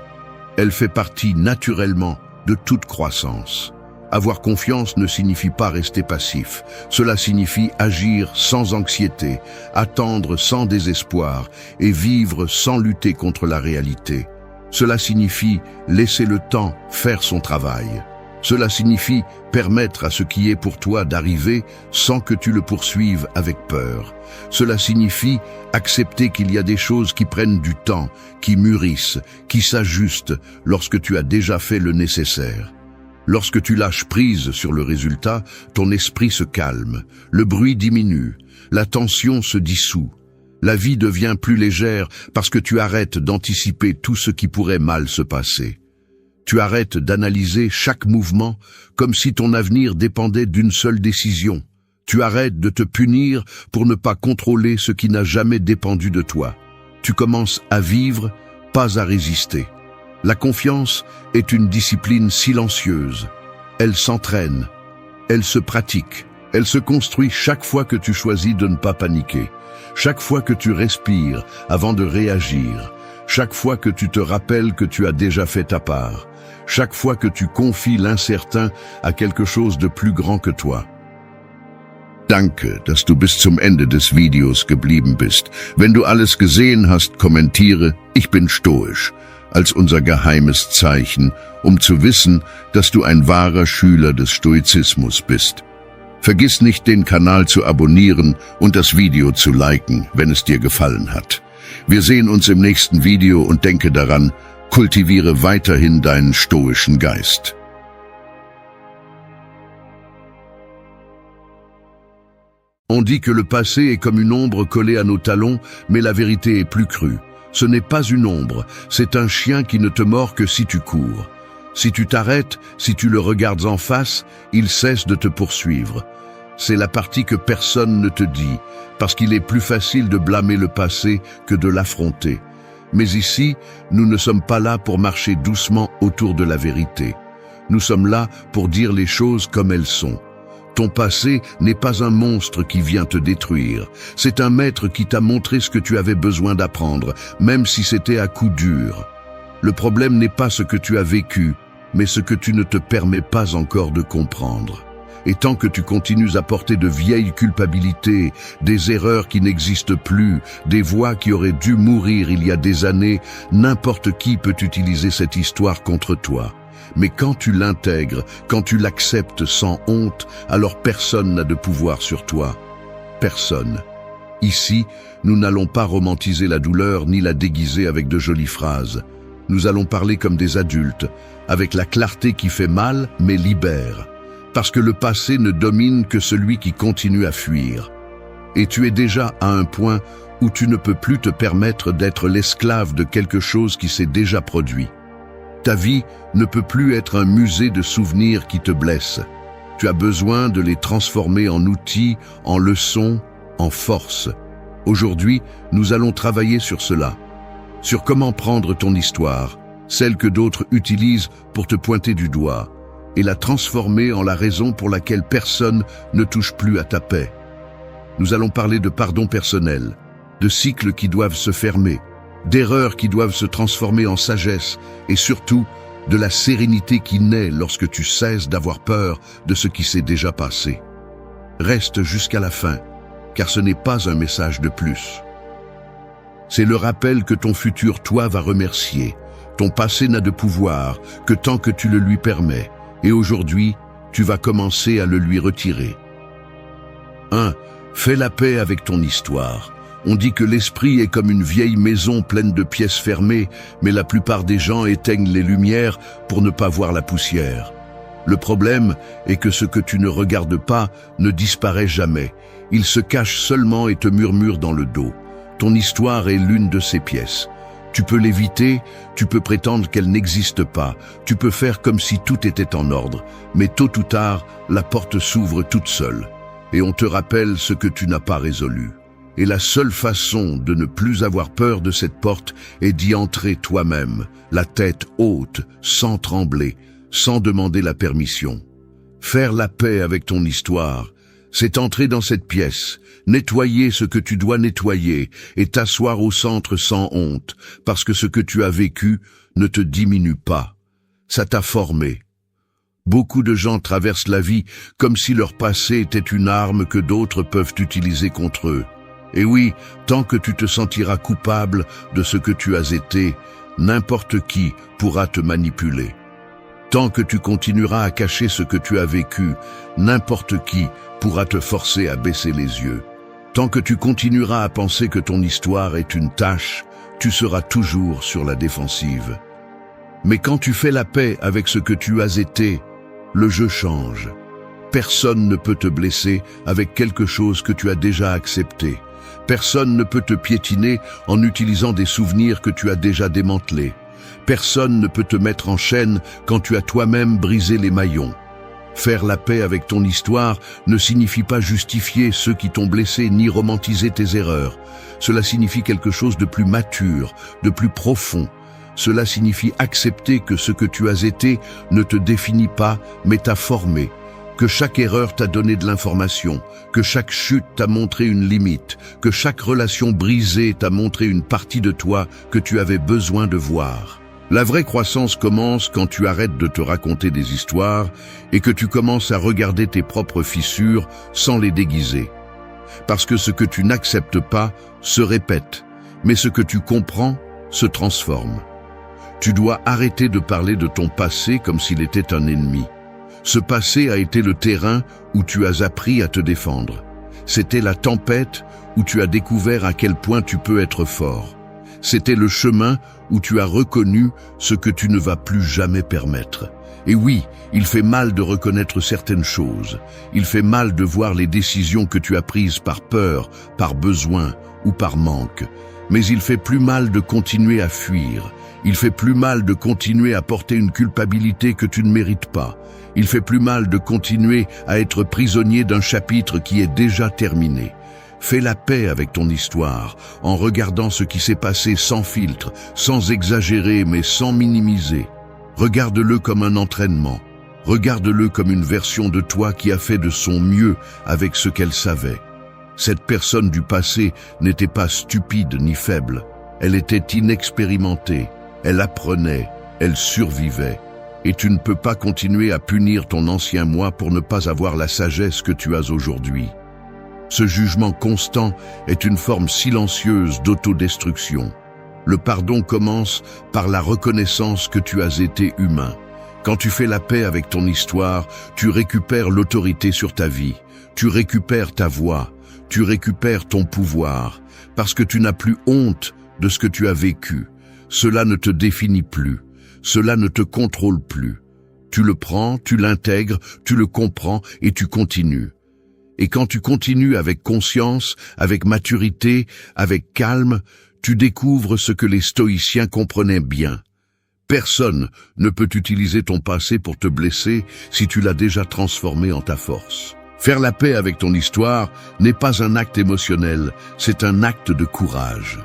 Elle fait partie naturellement de toute croissance. Avoir confiance ne signifie pas rester passif. Cela signifie agir sans anxiété, attendre sans désespoir et vivre sans lutter contre la réalité. Cela signifie laisser le temps faire son travail. Cela signifie permettre à ce qui est pour toi d'arriver sans que tu le poursuives avec peur. Cela signifie accepter qu'il y a des choses qui prennent du temps, qui mûrissent, qui s'ajustent lorsque tu as déjà fait le nécessaire. Lorsque tu lâches prise sur le résultat, ton esprit se calme, le bruit diminue, la tension se dissout. La vie devient plus légère parce que tu arrêtes d'anticiper tout ce qui pourrait mal se passer. Tu arrêtes d'analyser chaque mouvement comme si ton avenir dépendait d'une seule décision. Tu arrêtes de te punir pour ne pas contrôler ce qui n'a jamais dépendu de toi. Tu commences à vivre, pas à résister. La confiance est une discipline silencieuse. Elle s'entraîne, elle se pratique, elle se construit chaque fois que tu choisis de ne pas paniquer. Chaque fois que tu respires avant de réagir, chaque fois que tu te rappelles que tu as déjà fait ta part, chaque fois que tu confies l'incertain à quelque chose de plus grand que toi. Danke, dass du bis zum Ende des Videos geblieben bist. Wenn du alles gesehen hast, kommentiere, ich bin stoisch, als unser geheimes Zeichen, zu wissen, dass du ein wahrer Schüler des Stoizismus bist. Vergiss nicht, den Kanal zu abonnieren und das Video zu liken, wenn es dir gefallen hat. Wir sehen uns im nächsten Video und denke daran, kultiviere weiterhin deinen stoischen Geist. On dit que le passé est comme une ombre collée à nos talons, mais la vérité est plus crue. Ce n'est pas une ombre, c'est un chien qui ne te mord que si tu cours. Si tu t'arrêtes, si tu le regardes en face, il cesse de te poursuivre. C'est la partie que personne ne te dit, parce qu'il est plus facile de blâmer le passé que de l'affronter. Mais ici, nous ne sommes pas là pour marcher doucement autour de la vérité. Nous sommes là pour dire les choses comme elles sont. Ton passé n'est pas un monstre qui vient te détruire. C'est un maître qui t'a montré ce que tu avais besoin d'apprendre, même si c'était à coups durs. Le problème n'est pas ce que tu as vécu, mais ce que tu ne te permets pas encore de comprendre. Et tant que tu continues à porter de vieilles culpabilités, des erreurs qui n'existent plus, des voix qui auraient dû mourir il y a des années, n'importe qui peut utiliser cette histoire contre toi. Mais quand tu l'intègres, quand tu l'acceptes sans honte, alors personne n'a de pouvoir sur toi. Personne. Ici, nous n'allons pas romantiser la douleur ni la déguiser avec de jolies phrases. Nous allons parler comme des adultes, avec la clarté qui fait mal mais libère. Parce que le passé ne domine que celui qui continue à fuir. Et tu es déjà à un point où tu ne peux plus te permettre d'être l'esclave de quelque chose qui s'est déjà produit. Ta vie ne peut plus être un musée de souvenirs qui te blessent. Tu as besoin de les transformer en outils, en leçons, en force. Aujourd'hui, nous allons travailler sur cela. Sur comment prendre ton histoire, celle que d'autres utilisent pour te pointer du doigt, et la transformer en la raison pour laquelle personne ne touche plus à ta paix. Nous allons parler de pardon personnel, de cycles qui doivent se fermer, d'erreurs qui doivent se transformer en sagesse, et surtout, de la sérénité qui naît lorsque tu cesses d'avoir peur de ce qui s'est déjà passé. Reste jusqu'à la fin, car ce n'est pas un message de plus. C'est le rappel que ton futur toi va remercier. Ton passé n'a de pouvoir que tant que tu le lui permets. Et aujourd'hui, tu vas commencer à le lui retirer. 1. Fais la paix avec ton histoire. On dit que l'esprit est comme une vieille maison pleine de pièces fermées, mais la plupart des gens éteignent les lumières pour ne pas voir la poussière. Le problème est que ce que tu ne regardes pas ne disparaît jamais. Il se cache seulement et te murmure dans le dos. Ton histoire est l'une de ces pièces. Tu peux l'éviter, tu peux prétendre qu'elle n'existe pas, tu peux faire comme si tout était en ordre, mais tôt ou tard, la porte s'ouvre toute seule, et on te rappelle ce que tu n'as pas résolu. Et la seule façon de ne plus avoir peur de cette porte est d'y entrer toi-même, la tête haute, sans trembler, sans demander la permission. Faire la paix avec ton histoire, c'est entrer dans cette pièce, nettoyer ce que tu dois nettoyer et t'asseoir au centre sans honte, parce que ce que tu as vécu ne te diminue pas. Ça t'a formé. Beaucoup de gens traversent la vie comme si leur passé était une arme que d'autres peuvent utiliser contre eux. Et oui, tant que tu te sentiras coupable de ce que tu as été, n'importe qui pourra te manipuler. Tant que tu continueras à cacher ce que tu as vécu, n'importe qui pourra te forcer à baisser les yeux. Tant que tu continueras à penser que ton histoire est une tâche, tu seras toujours sur la défensive. Mais quand tu fais la paix avec ce que tu as été, Le jeu change. Personne ne peut te blesser avec quelque chose que tu as déjà accepté. Personne ne peut te piétiner en utilisant des souvenirs que tu as déjà démantelés. Personne ne peut te mettre en chaîne quand tu as toi-même brisé les maillons. Faire la paix avec ton histoire ne signifie pas justifier ceux qui t'ont blessé ni romantiser tes erreurs. Cela signifie quelque chose de plus mature, de plus profond. Cela signifie accepter que ce que tu as été ne te définit pas, mais t'a formé. Que chaque erreur t'a donné de l'information, que chaque chute t'a montré une limite, que chaque relation brisée t'a montré une partie de toi que tu avais besoin de voir. La vraie croissance commence quand tu arrêtes de te raconter des histoires et que tu commences à regarder tes propres fissures sans les déguiser. Parce que ce que tu n'acceptes pas se répète, mais ce que tu comprends se transforme. Tu dois arrêter de parler de ton passé comme s'il était un ennemi. Ce passé a été le terrain où tu as appris à te défendre. C'était la tempête où tu as découvert à quel point tu peux être fort. C'était le chemin où tu as reconnu ce que tu ne vas plus jamais permettre. Et oui, il fait mal de reconnaître certaines choses. Il fait mal de voir les décisions que tu as prises par peur, par besoin ou par manque. Mais il fait plus mal de continuer à fuir. Il fait plus mal de continuer à porter une culpabilité que tu ne mérites pas. Il fait plus mal de continuer à être prisonnier d'un chapitre qui est déjà terminé. Fais la paix avec ton histoire en regardant ce qui s'est passé sans filtre, sans exagérer mais sans minimiser. Regarde-le comme un entraînement. Regarde-le comme une version de toi qui a fait de son mieux avec ce qu'elle savait. Cette personne du passé n'était pas stupide ni faible. Elle était inexpérimentée. Elle apprenait. Elle survivait. Et tu ne peux pas continuer à punir ton ancien moi pour ne pas avoir la sagesse que tu as aujourd'hui. Ce jugement constant est une forme silencieuse d'autodestruction. Le pardon commence par la reconnaissance que tu as été humain. Quand tu fais la paix avec ton histoire, tu récupères l'autorité sur ta vie, tu récupères ta voix, tu récupères ton pouvoir, parce que tu n'as plus honte de ce que tu as vécu. Cela ne te définit plus. Cela ne te contrôle plus. Tu le prends, tu l'intègres, tu le comprends et tu continues. Et quand tu continues avec conscience, avec maturité, avec calme, tu découvres ce que les stoïciens comprenaient bien. Personne ne peut utiliser ton passé pour te blesser si tu l'as déjà transformé en ta force. Faire la paix avec ton histoire n'est pas un acte émotionnel, c'est un acte de courage.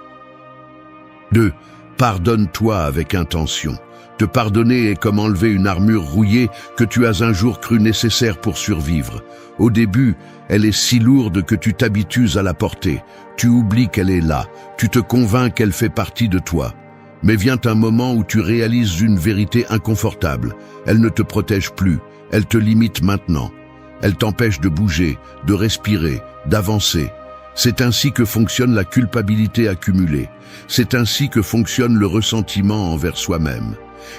2. Pardonne-toi avec intention. Te pardonner est comme enlever une armure rouillée que tu as un jour cru nécessaire pour survivre. Au début, elle est si lourde que tu t'habitues à la porter. Tu oublies qu'elle est là. Tu te convaincs qu'elle fait partie de toi. Mais vient un moment où tu réalises une vérité inconfortable. Elle ne te protège plus. Elle te limite maintenant. Elle t'empêche de bouger, de respirer, d'avancer. C'est ainsi que fonctionne la culpabilité accumulée. C'est ainsi que fonctionne le ressentiment envers soi-même.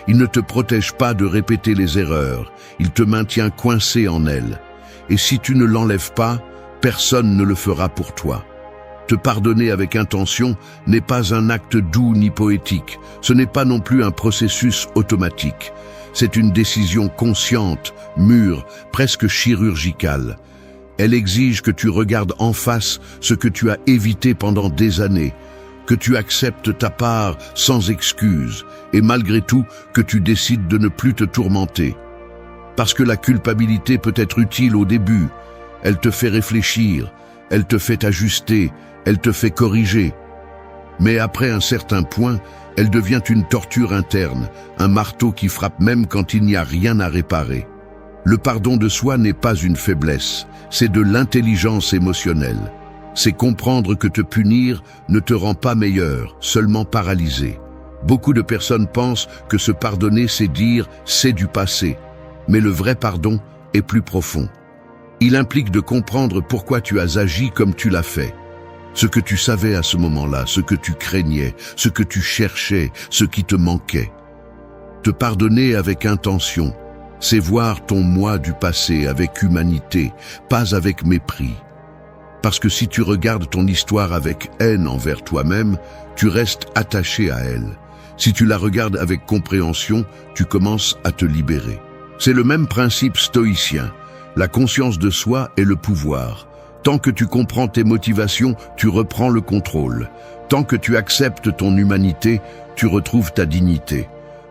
Il ne te protège pas de répéter les erreurs. Il te maintient coincé en elles. Et si tu ne l'enlèves pas, personne ne le fera pour toi. Te pardonner avec intention n'est pas un acte doux ni poétique. Ce n'est pas non plus un processus automatique. C'est une décision consciente, mûre, presque chirurgicale. Elle exige que tu regardes en face ce que tu as évité pendant des années, que tu acceptes ta part sans excuse, et malgré tout que tu décides de ne plus te tourmenter. Parce que la culpabilité peut être utile au début, elle te fait réfléchir, elle te fait ajuster, elle te fait corriger. Mais après un certain point, elle devient une torture interne, un marteau qui frappe même quand il n'y a rien à réparer. Le pardon de soi n'est pas une faiblesse, c'est de l'intelligence émotionnelle. C'est comprendre que te punir ne te rend pas meilleur, seulement paralysé. Beaucoup de personnes pensent que se pardonner, c'est dire « c'est du passé ». Mais le vrai pardon est plus profond. Il implique de comprendre pourquoi tu as agi comme tu l'as fait. Ce que tu savais à ce moment-là, ce que tu craignais, ce que tu cherchais, ce qui te manquait. Te pardonner avec intention, c'est voir ton moi du passé avec humanité, pas avec mépris. Parce que si tu regardes ton histoire avec haine envers toi-même, tu restes attaché à elle. Si tu la regardes avec compréhension, tu commences à te libérer. C'est le même principe stoïcien. La conscience de soi est le pouvoir. Tant que tu comprends tes motivations, tu reprends le contrôle. Tant que tu acceptes ton humanité, tu retrouves ta dignité.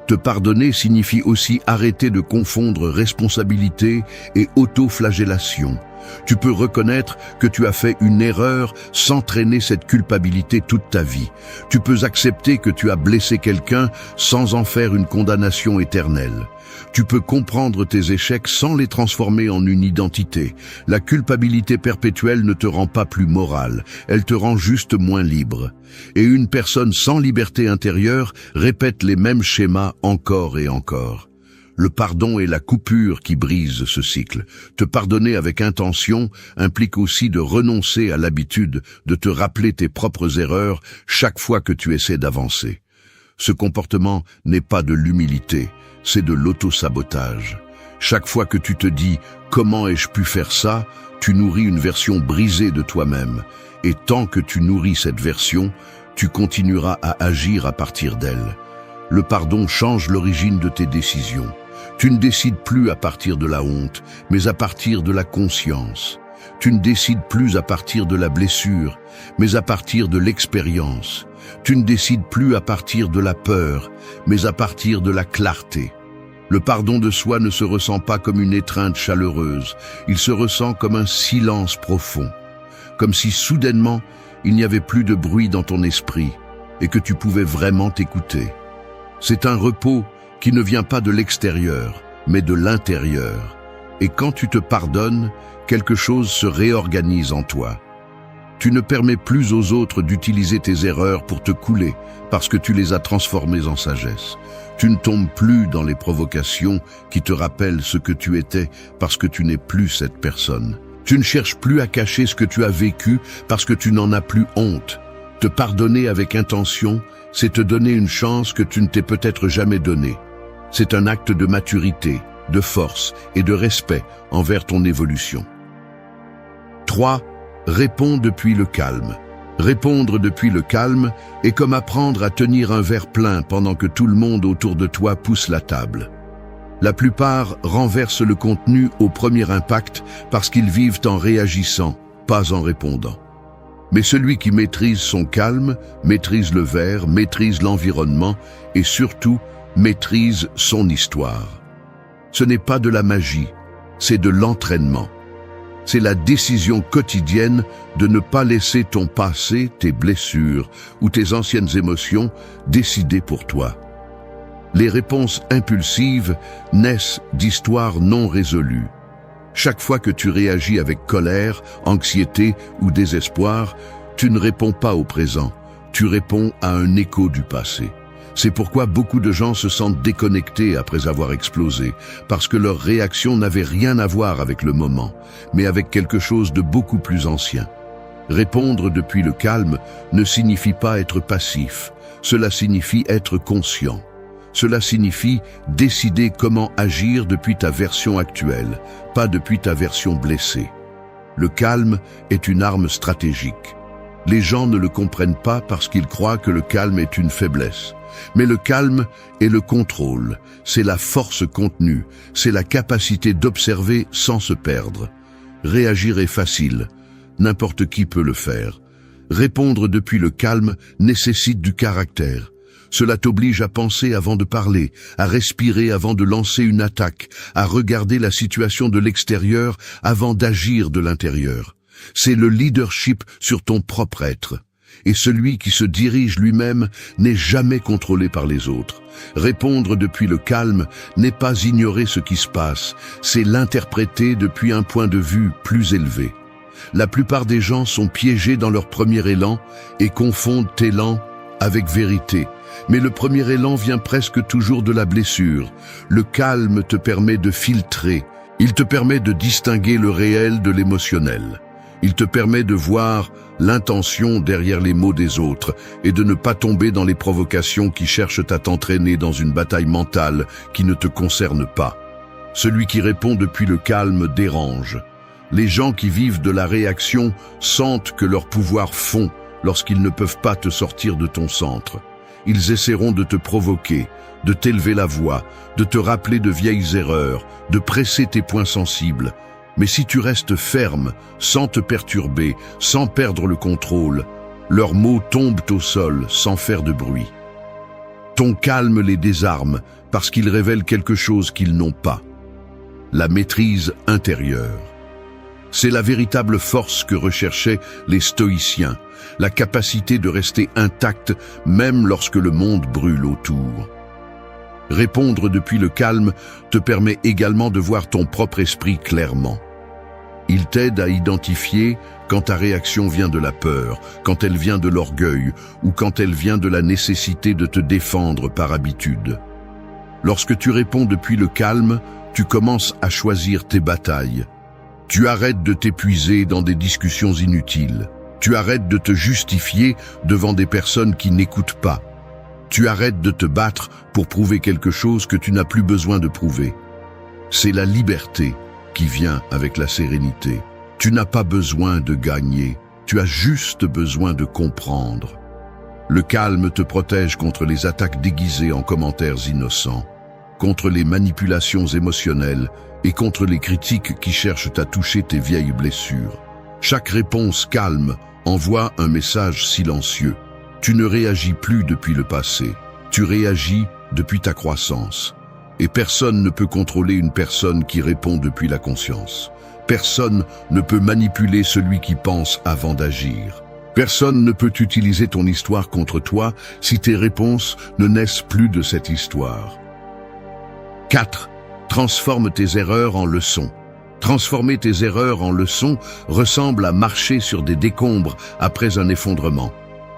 Te pardonner signifie aussi arrêter de confondre responsabilité et auto-flagellation. Tu peux reconnaître que tu as fait une erreur sans traîner cette culpabilité toute ta vie. Tu peux accepter que tu as blessé quelqu'un sans en faire une condamnation éternelle. Tu peux comprendre tes échecs sans les transformer en une identité. La culpabilité perpétuelle ne te rend pas plus morale, elle te rend juste moins libre. Et une personne sans liberté intérieure répète les mêmes schémas encore et encore. Le pardon est la coupure qui brise ce cycle. Te pardonner avec intention implique aussi de renoncer à l'habitude de te rappeler tes propres erreurs chaque fois que tu essaies d'avancer. Ce comportement n'est pas de l'humilité, c'est de l'auto-sabotage. Chaque fois que tu te dis « Comment ai-je pu faire ça ?», tu nourris une version brisée de toi-même. Et tant que tu nourris cette version, tu continueras à agir à partir d'elle. Le pardon change l'origine de tes décisions. Tu ne décides plus à partir de la honte, mais à partir de la conscience. Tu ne décides plus à partir de la blessure, mais à partir de l'expérience. Tu ne décides plus à partir de la peur, mais à partir de la clarté. Le pardon de soi ne se ressent pas comme une étreinte chaleureuse, il se ressent comme un silence profond, comme si soudainement il n'y avait plus de bruit dans ton esprit et que tu pouvais vraiment t'écouter. C'est un repos qui ne vient pas de l'extérieur, mais de l'intérieur. Et quand tu te pardonnes, quelque chose se réorganise en toi. Tu ne permets plus aux autres d'utiliser tes erreurs pour te couler, parce que tu les as transformées en sagesse. Tu ne tombes plus dans les provocations qui te rappellent ce que tu étais, parce que tu n'es plus cette personne. Tu ne cherches plus à cacher ce que tu as vécu, parce que tu n'en as plus honte. Te pardonner avec intention, c'est te donner une chance que tu ne t'es peut-être jamais donnée. C'est un acte de maturité, de force et de respect envers ton évolution. 3. Réponds depuis le calme. Répondre depuis le calme est comme apprendre à tenir un verre plein pendant que tout le monde autour de toi pousse la table. La plupart renversent le contenu au premier impact parce qu'ils vivent en réagissant, pas en répondant. Mais celui qui maîtrise son calme, maîtrise le verre, maîtrise l'environnement et surtout maîtrise son histoire. Ce n'est pas de la magie, c'est de l'entraînement. C'est la décision quotidienne de ne pas laisser ton passé, tes blessures ou tes anciennes émotions décider pour toi. Les réponses impulsives naissent d'histoires non résolues. Chaque fois que tu réagis avec colère, anxiété ou désespoir, tu ne réponds pas au présent, tu réponds à un écho du passé. C'est pourquoi beaucoup de gens se sentent déconnectés après avoir explosé, parce que leur réaction n'avait rien à voir avec le moment, mais avec quelque chose de beaucoup plus ancien. Répondre depuis le calme ne signifie pas être passif, cela signifie être conscient. Cela signifie décider comment agir depuis ta version actuelle, pas depuis ta version blessée. Le calme est une arme stratégique. Les gens ne le comprennent pas parce qu'ils croient que le calme est une faiblesse. Mais le calme est le contrôle, c'est la force contenue, c'est la capacité d'observer sans se perdre. Réagir est facile, n'importe qui peut le faire. Répondre depuis le calme nécessite du caractère. Cela t'oblige à penser avant de parler, à respirer avant de lancer une attaque, à regarder la situation de l'extérieur avant d'agir de l'intérieur. C'est le leadership sur ton propre être. Et celui qui se dirige lui-même n'est jamais contrôlé par les autres. Répondre depuis le calme n'est pas ignorer ce qui se passe, c'est l'interpréter depuis un point de vue plus élevé. La plupart des gens sont piégés dans leur premier élan et confondent élan avec vérité. Mais le premier élan vient presque toujours de la blessure. Le calme te permet de filtrer. Il te permet de distinguer le réel de l'émotionnel. Il te permet de voir l'intention derrière les mots des autres et de ne pas tomber dans les provocations qui cherchent à t'entraîner dans une bataille mentale qui ne te concerne pas. Celui qui répond depuis le calme dérange. Les gens qui vivent de la réaction sentent que leur pouvoir fond lorsqu'ils ne peuvent pas te sortir de ton centre. ils essaieront de te provoquer, de t'élever la voix, de te rappeler de vieilles erreurs, de presser tes points sensibles. Mais si tu restes ferme, sans te perturber, sans perdre le contrôle, leurs mots tombent au sol sans faire de bruit. Ton calme les désarme parce qu'ils révèlent quelque chose qu'ils n'ont pas. La maîtrise intérieure. C'est la véritable force que recherchaient les stoïciens, la capacité de rester intact même lorsque le monde brûle autour. Répondre depuis le calme te permet également de voir ton propre esprit clairement. Il t'aide à identifier quand ta réaction vient de la peur, quand elle vient de l'orgueil ou quand elle vient de la nécessité de te défendre par habitude. Lorsque tu réponds depuis le calme, tu commences à choisir tes batailles. Tu arrêtes de t'épuiser dans des discussions inutiles. Tu arrêtes de te justifier devant des personnes qui n'écoutent pas. Tu arrêtes de te battre pour prouver quelque chose que tu n'as plus besoin de prouver. C'est la liberté qui vient avec la sérénité. Tu n'as pas besoin de gagner, tu as juste besoin de comprendre. Le calme te protège contre les attaques déguisées en commentaires innocents, contre les manipulations émotionnelles et contre les critiques qui cherchent à toucher tes vieilles blessures. Chaque réponse calme envoie un message silencieux. Tu ne réagis plus depuis le passé, tu réagis depuis ta croissance. Et personne ne peut contrôler une personne qui répond depuis la conscience. Personne ne peut manipuler celui qui pense avant d'agir. Personne ne peut utiliser ton histoire contre toi si tes réponses ne naissent plus de cette histoire. 4. Transforme tes erreurs en leçons. Transformer tes erreurs en leçons ressemble à marcher sur des décombres après un effondrement.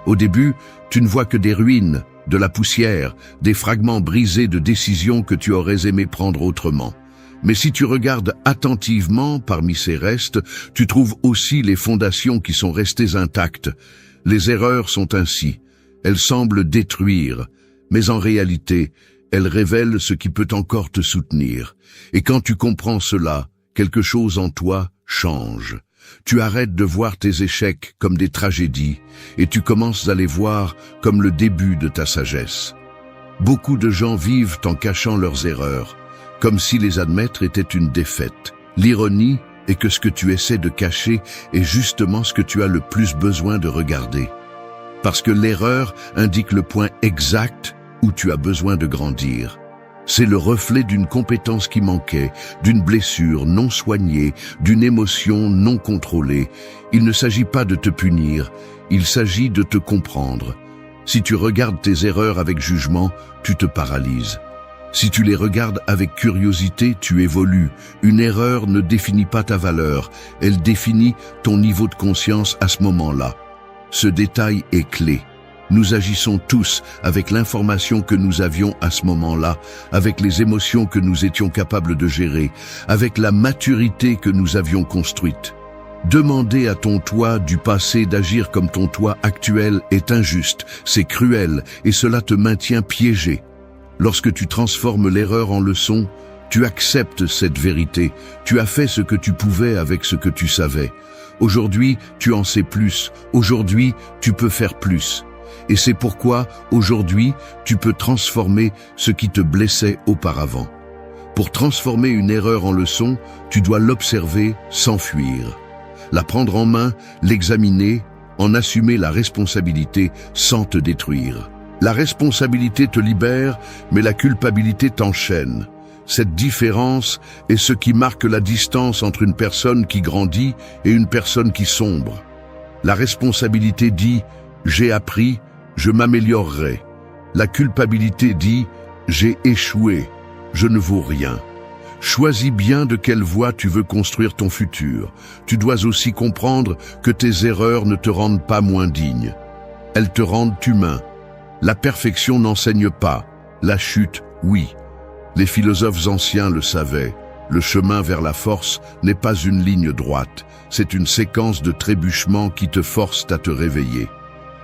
Au début, tu ne vois que des ruines, de la poussière, des fragments brisés de décisions que tu aurais aimé prendre autrement. Mais si tu regardes attentivement parmi ces restes, tu trouves aussi les fondations qui sont restées intactes. Les erreurs sont ainsi. Elles semblent détruire, mais en réalité, elles révèlent ce qui peut encore te soutenir. Et quand tu comprends cela, quelque chose en toi change. Tu arrêtes de voir tes échecs comme des tragédies et tu commences à les voir comme le début de ta sagesse. Beaucoup de gens vivent en cachant leurs erreurs, comme si les admettre était une défaite. L'ironie est que ce que tu essaies de cacher est justement ce que tu as le plus besoin de regarder. Parce que l'erreur indique le point exact où tu as besoin de grandir. C'est le reflet d'une compétence qui manquait, d'une blessure non soignée, d'une émotion non contrôlée. Il ne s'agit pas de te punir, il s'agit de te comprendre. Si tu regardes tes erreurs avec jugement, tu te paralyses. Si tu les regardes avec curiosité, tu évolues. Une erreur ne définit pas ta valeur, elle définit ton niveau de conscience à ce moment-là. Ce détail est clé. Nous agissons tous avec l'information que nous avions à ce moment-là, avec les émotions que nous étions capables de gérer, avec la maturité que nous avions construite. Demander à ton toi du passé d'agir comme ton toi actuel est injuste, c'est cruel et cela te maintient piégé. Lorsque tu transformes l'erreur en leçon, tu acceptes cette vérité, tu as fait ce que tu pouvais avec ce que tu savais. Aujourd'hui, tu en sais plus, aujourd'hui, tu peux faire plus. Et c'est pourquoi, aujourd'hui, tu peux transformer ce qui te blessait auparavant. Pour transformer une erreur en leçon, tu dois l'observer sans fuir. La prendre en main, l'examiner, en assumer la responsabilité sans te détruire. La responsabilité te libère, mais la culpabilité t'enchaîne. Cette différence est ce qui marque la distance entre une personne qui grandit et une personne qui sombre. La responsabilité dit « j'ai appris », je m'améliorerai. La culpabilité dit « j'ai échoué, je ne vaux rien ». Choisis bien de quelle voie tu veux construire ton futur. Tu dois aussi comprendre que tes erreurs ne te rendent pas moins digne. Elles te rendent humain. La perfection n'enseigne pas, la chute, oui. Les philosophes anciens le savaient. Le chemin vers la force n'est pas une ligne droite, c'est une séquence de trébuchements qui te forcent à te réveiller.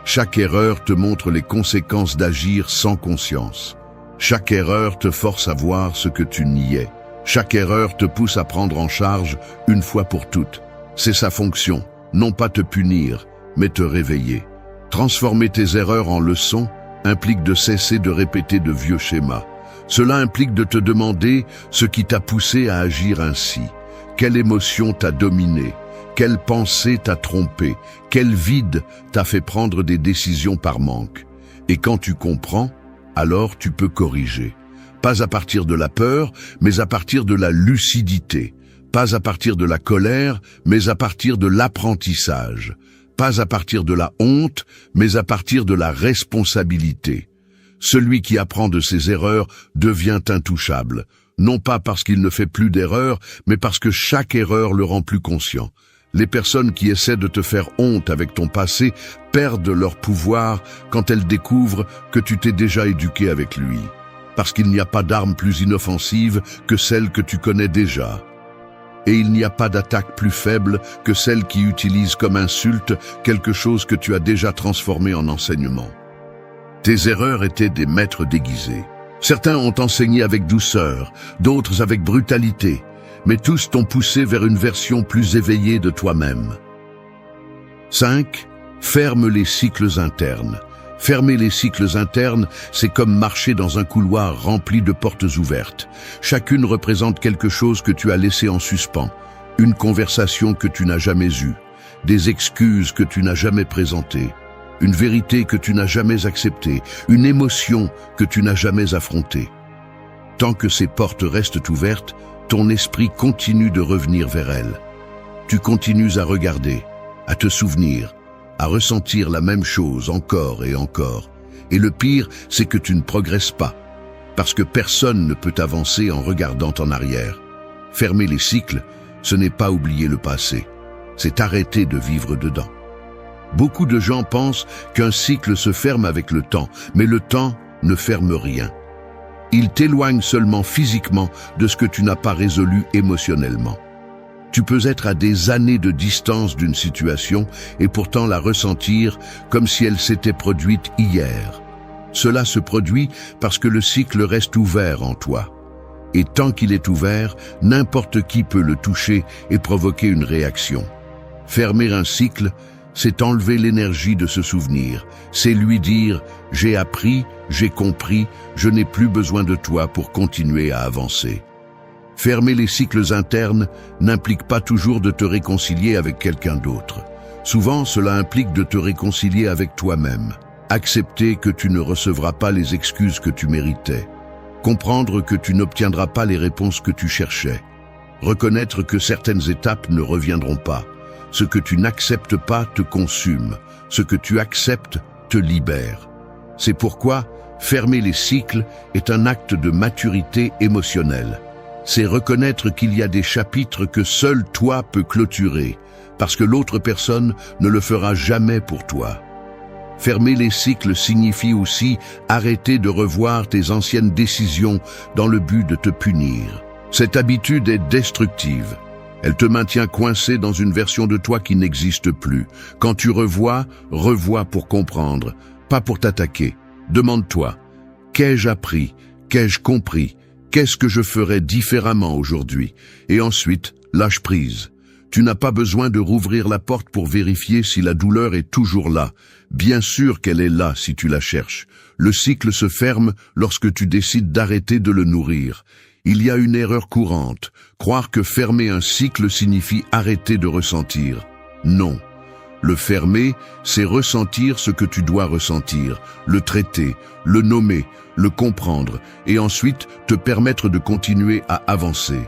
Chaque erreur te montre les conséquences d'agir sans conscience. Chaque erreur te force à voir ce que tu niais. Chaque erreur te pousse à prendre en charge une fois pour toutes. C'est sa fonction, non pas te punir, mais te réveiller. Transformer tes erreurs en leçons, implique de cesser de répéter de vieux schémas. Cela implique de te demander ce qui t'a poussé à agir ainsi. Quelle émotion t'a dominé? Quelle pensée t'a trompé? Quel vide t'a fait prendre des décisions par manque? Et quand tu comprends, alors tu peux corriger. Pas à partir de la peur, mais à partir de la lucidité. Pas à partir de la colère, mais à partir de l'apprentissage. Pas à partir de la honte, mais à partir de la responsabilité. Celui qui apprend de ses erreurs devient intouchable, non pas parce qu'il ne fait plus d'erreurs, mais parce que chaque erreur le rend plus conscient. Les personnes qui essaient de te faire honte avec ton passé perdent leur pouvoir quand elles découvrent que tu t'es déjà éduqué avec lui. Parce qu'il n'y a pas d'arme plus inoffensive que celle que tu connais déjà. Et il n'y a pas d'attaque plus faible que celle qui utilise comme insulte quelque chose que tu as déjà transformé en enseignement. Tes erreurs étaient des maîtres déguisés. Certains ont enseigné avec douceur, d'autres avec brutalité, mais tous t'ont poussé vers une version plus éveillée de toi-même. 5. Ferme les cycles internes. Fermer les cycles internes, c'est comme marcher dans un couloir rempli de portes ouvertes. Chacune représente quelque chose que tu as laissé en suspens, une conversation que tu n'as jamais eue, des excuses que tu n'as jamais présentées, une vérité que tu n'as jamais acceptée, une émotion que tu n'as jamais affrontée. Tant que ces portes restent ouvertes, ton esprit continue de revenir vers elles. Tu continues à regarder, à te souvenir, à ressentir la même chose encore et encore. Et le pire, c'est que tu ne progresses pas, parce que personne ne peut avancer en regardant en arrière. Fermer les cycles, ce n'est pas oublier le passé, c'est arrêter de vivre dedans. Beaucoup de gens pensent qu'un cycle se ferme avec le temps, mais le temps ne ferme rien. Il t'éloigne seulement physiquement de ce que tu n'as pas résolu émotionnellement. Tu peux être à des années de distance d'une situation et pourtant la ressentir comme si elle s'était produite hier. Cela se produit parce que le cycle reste ouvert en toi. Et tant qu'il est ouvert, n'importe qui peut le toucher et provoquer une réaction. Fermer un cycle, c'est enlever l'énergie de ce souvenir. C'est lui dire « j'ai appris, j'ai compris, je n'ai plus besoin de toi pour continuer à avancer ». Fermer les cycles internes n'implique pas toujours de te réconcilier avec quelqu'un d'autre. Souvent, cela implique de te réconcilier avec toi-même. Accepter que tu ne recevras pas les excuses que tu méritais. Comprendre que tu n'obtiendras pas les réponses que tu cherchais. Reconnaître que certaines étapes ne reviendront pas. Ce que tu n'acceptes pas te consume. Ce que tu acceptes te libère. C'est pourquoi fermer les cycles est un acte de maturité émotionnelle. C'est reconnaître qu'il y a des chapitres que seul toi peux clôturer, parce que l'autre personne ne le fera jamais pour toi. Fermer les cycles signifie aussi arrêter de revoir tes anciennes décisions dans le but de te punir. Cette habitude est destructive. Elle te maintient coincé dans une version de toi qui n'existe plus. Quand tu revois pour comprendre, pas pour t'attaquer. Demande-toi, qu'ai-je appris? Qu'ai-je compris? Qu'est-ce que je ferais différemment aujourd'hui? Et ensuite, lâche prise. Tu n'as pas besoin de rouvrir la porte pour vérifier si la douleur est toujours là. Bien sûr qu'elle est là si tu la cherches. Le cycle se ferme lorsque tu décides d'arrêter de le nourrir. Il y a une erreur courante, croire que fermer un cycle signifie arrêter de ressentir. Non. Le fermer, c'est ressentir ce que tu dois ressentir, le traiter, le nommer, le comprendre, et ensuite te permettre de continuer à avancer.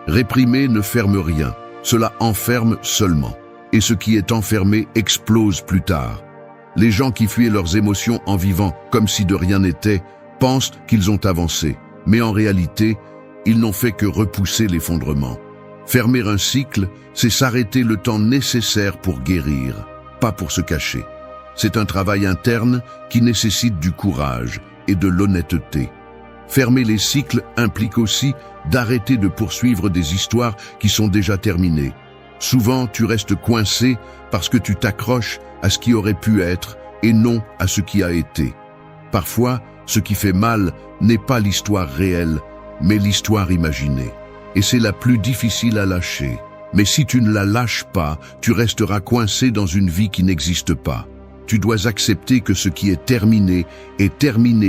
Réprimer ne ferme rien, cela enferme seulement. Et ce qui est enfermé explose plus tard. Les gens qui fuient leurs émotions en vivant comme si de rien n'était, pensent qu'ils ont avancé, mais en réalité, ils n'ont fait que repousser l'effondrement. Fermer un cycle, c'est s'arrêter le temps nécessaire pour guérir, pas pour se cacher. C'est un travail interne qui nécessite du courage et de l'honnêteté. Fermer les cycles implique aussi d'arrêter de poursuivre des histoires qui sont déjà terminées. Souvent, tu restes coincé parce que tu t'accroches à ce qui aurait pu être et non à ce qui a été. Parfois, ce qui fait mal n'est pas l'histoire réelle, mais l'histoire imaginée. Et c'est la plus difficile à lâcher. Mais si tu ne la lâches pas, tu resteras coincé dans une vie qui n'existe pas. Tu dois accepter que ce qui est terminé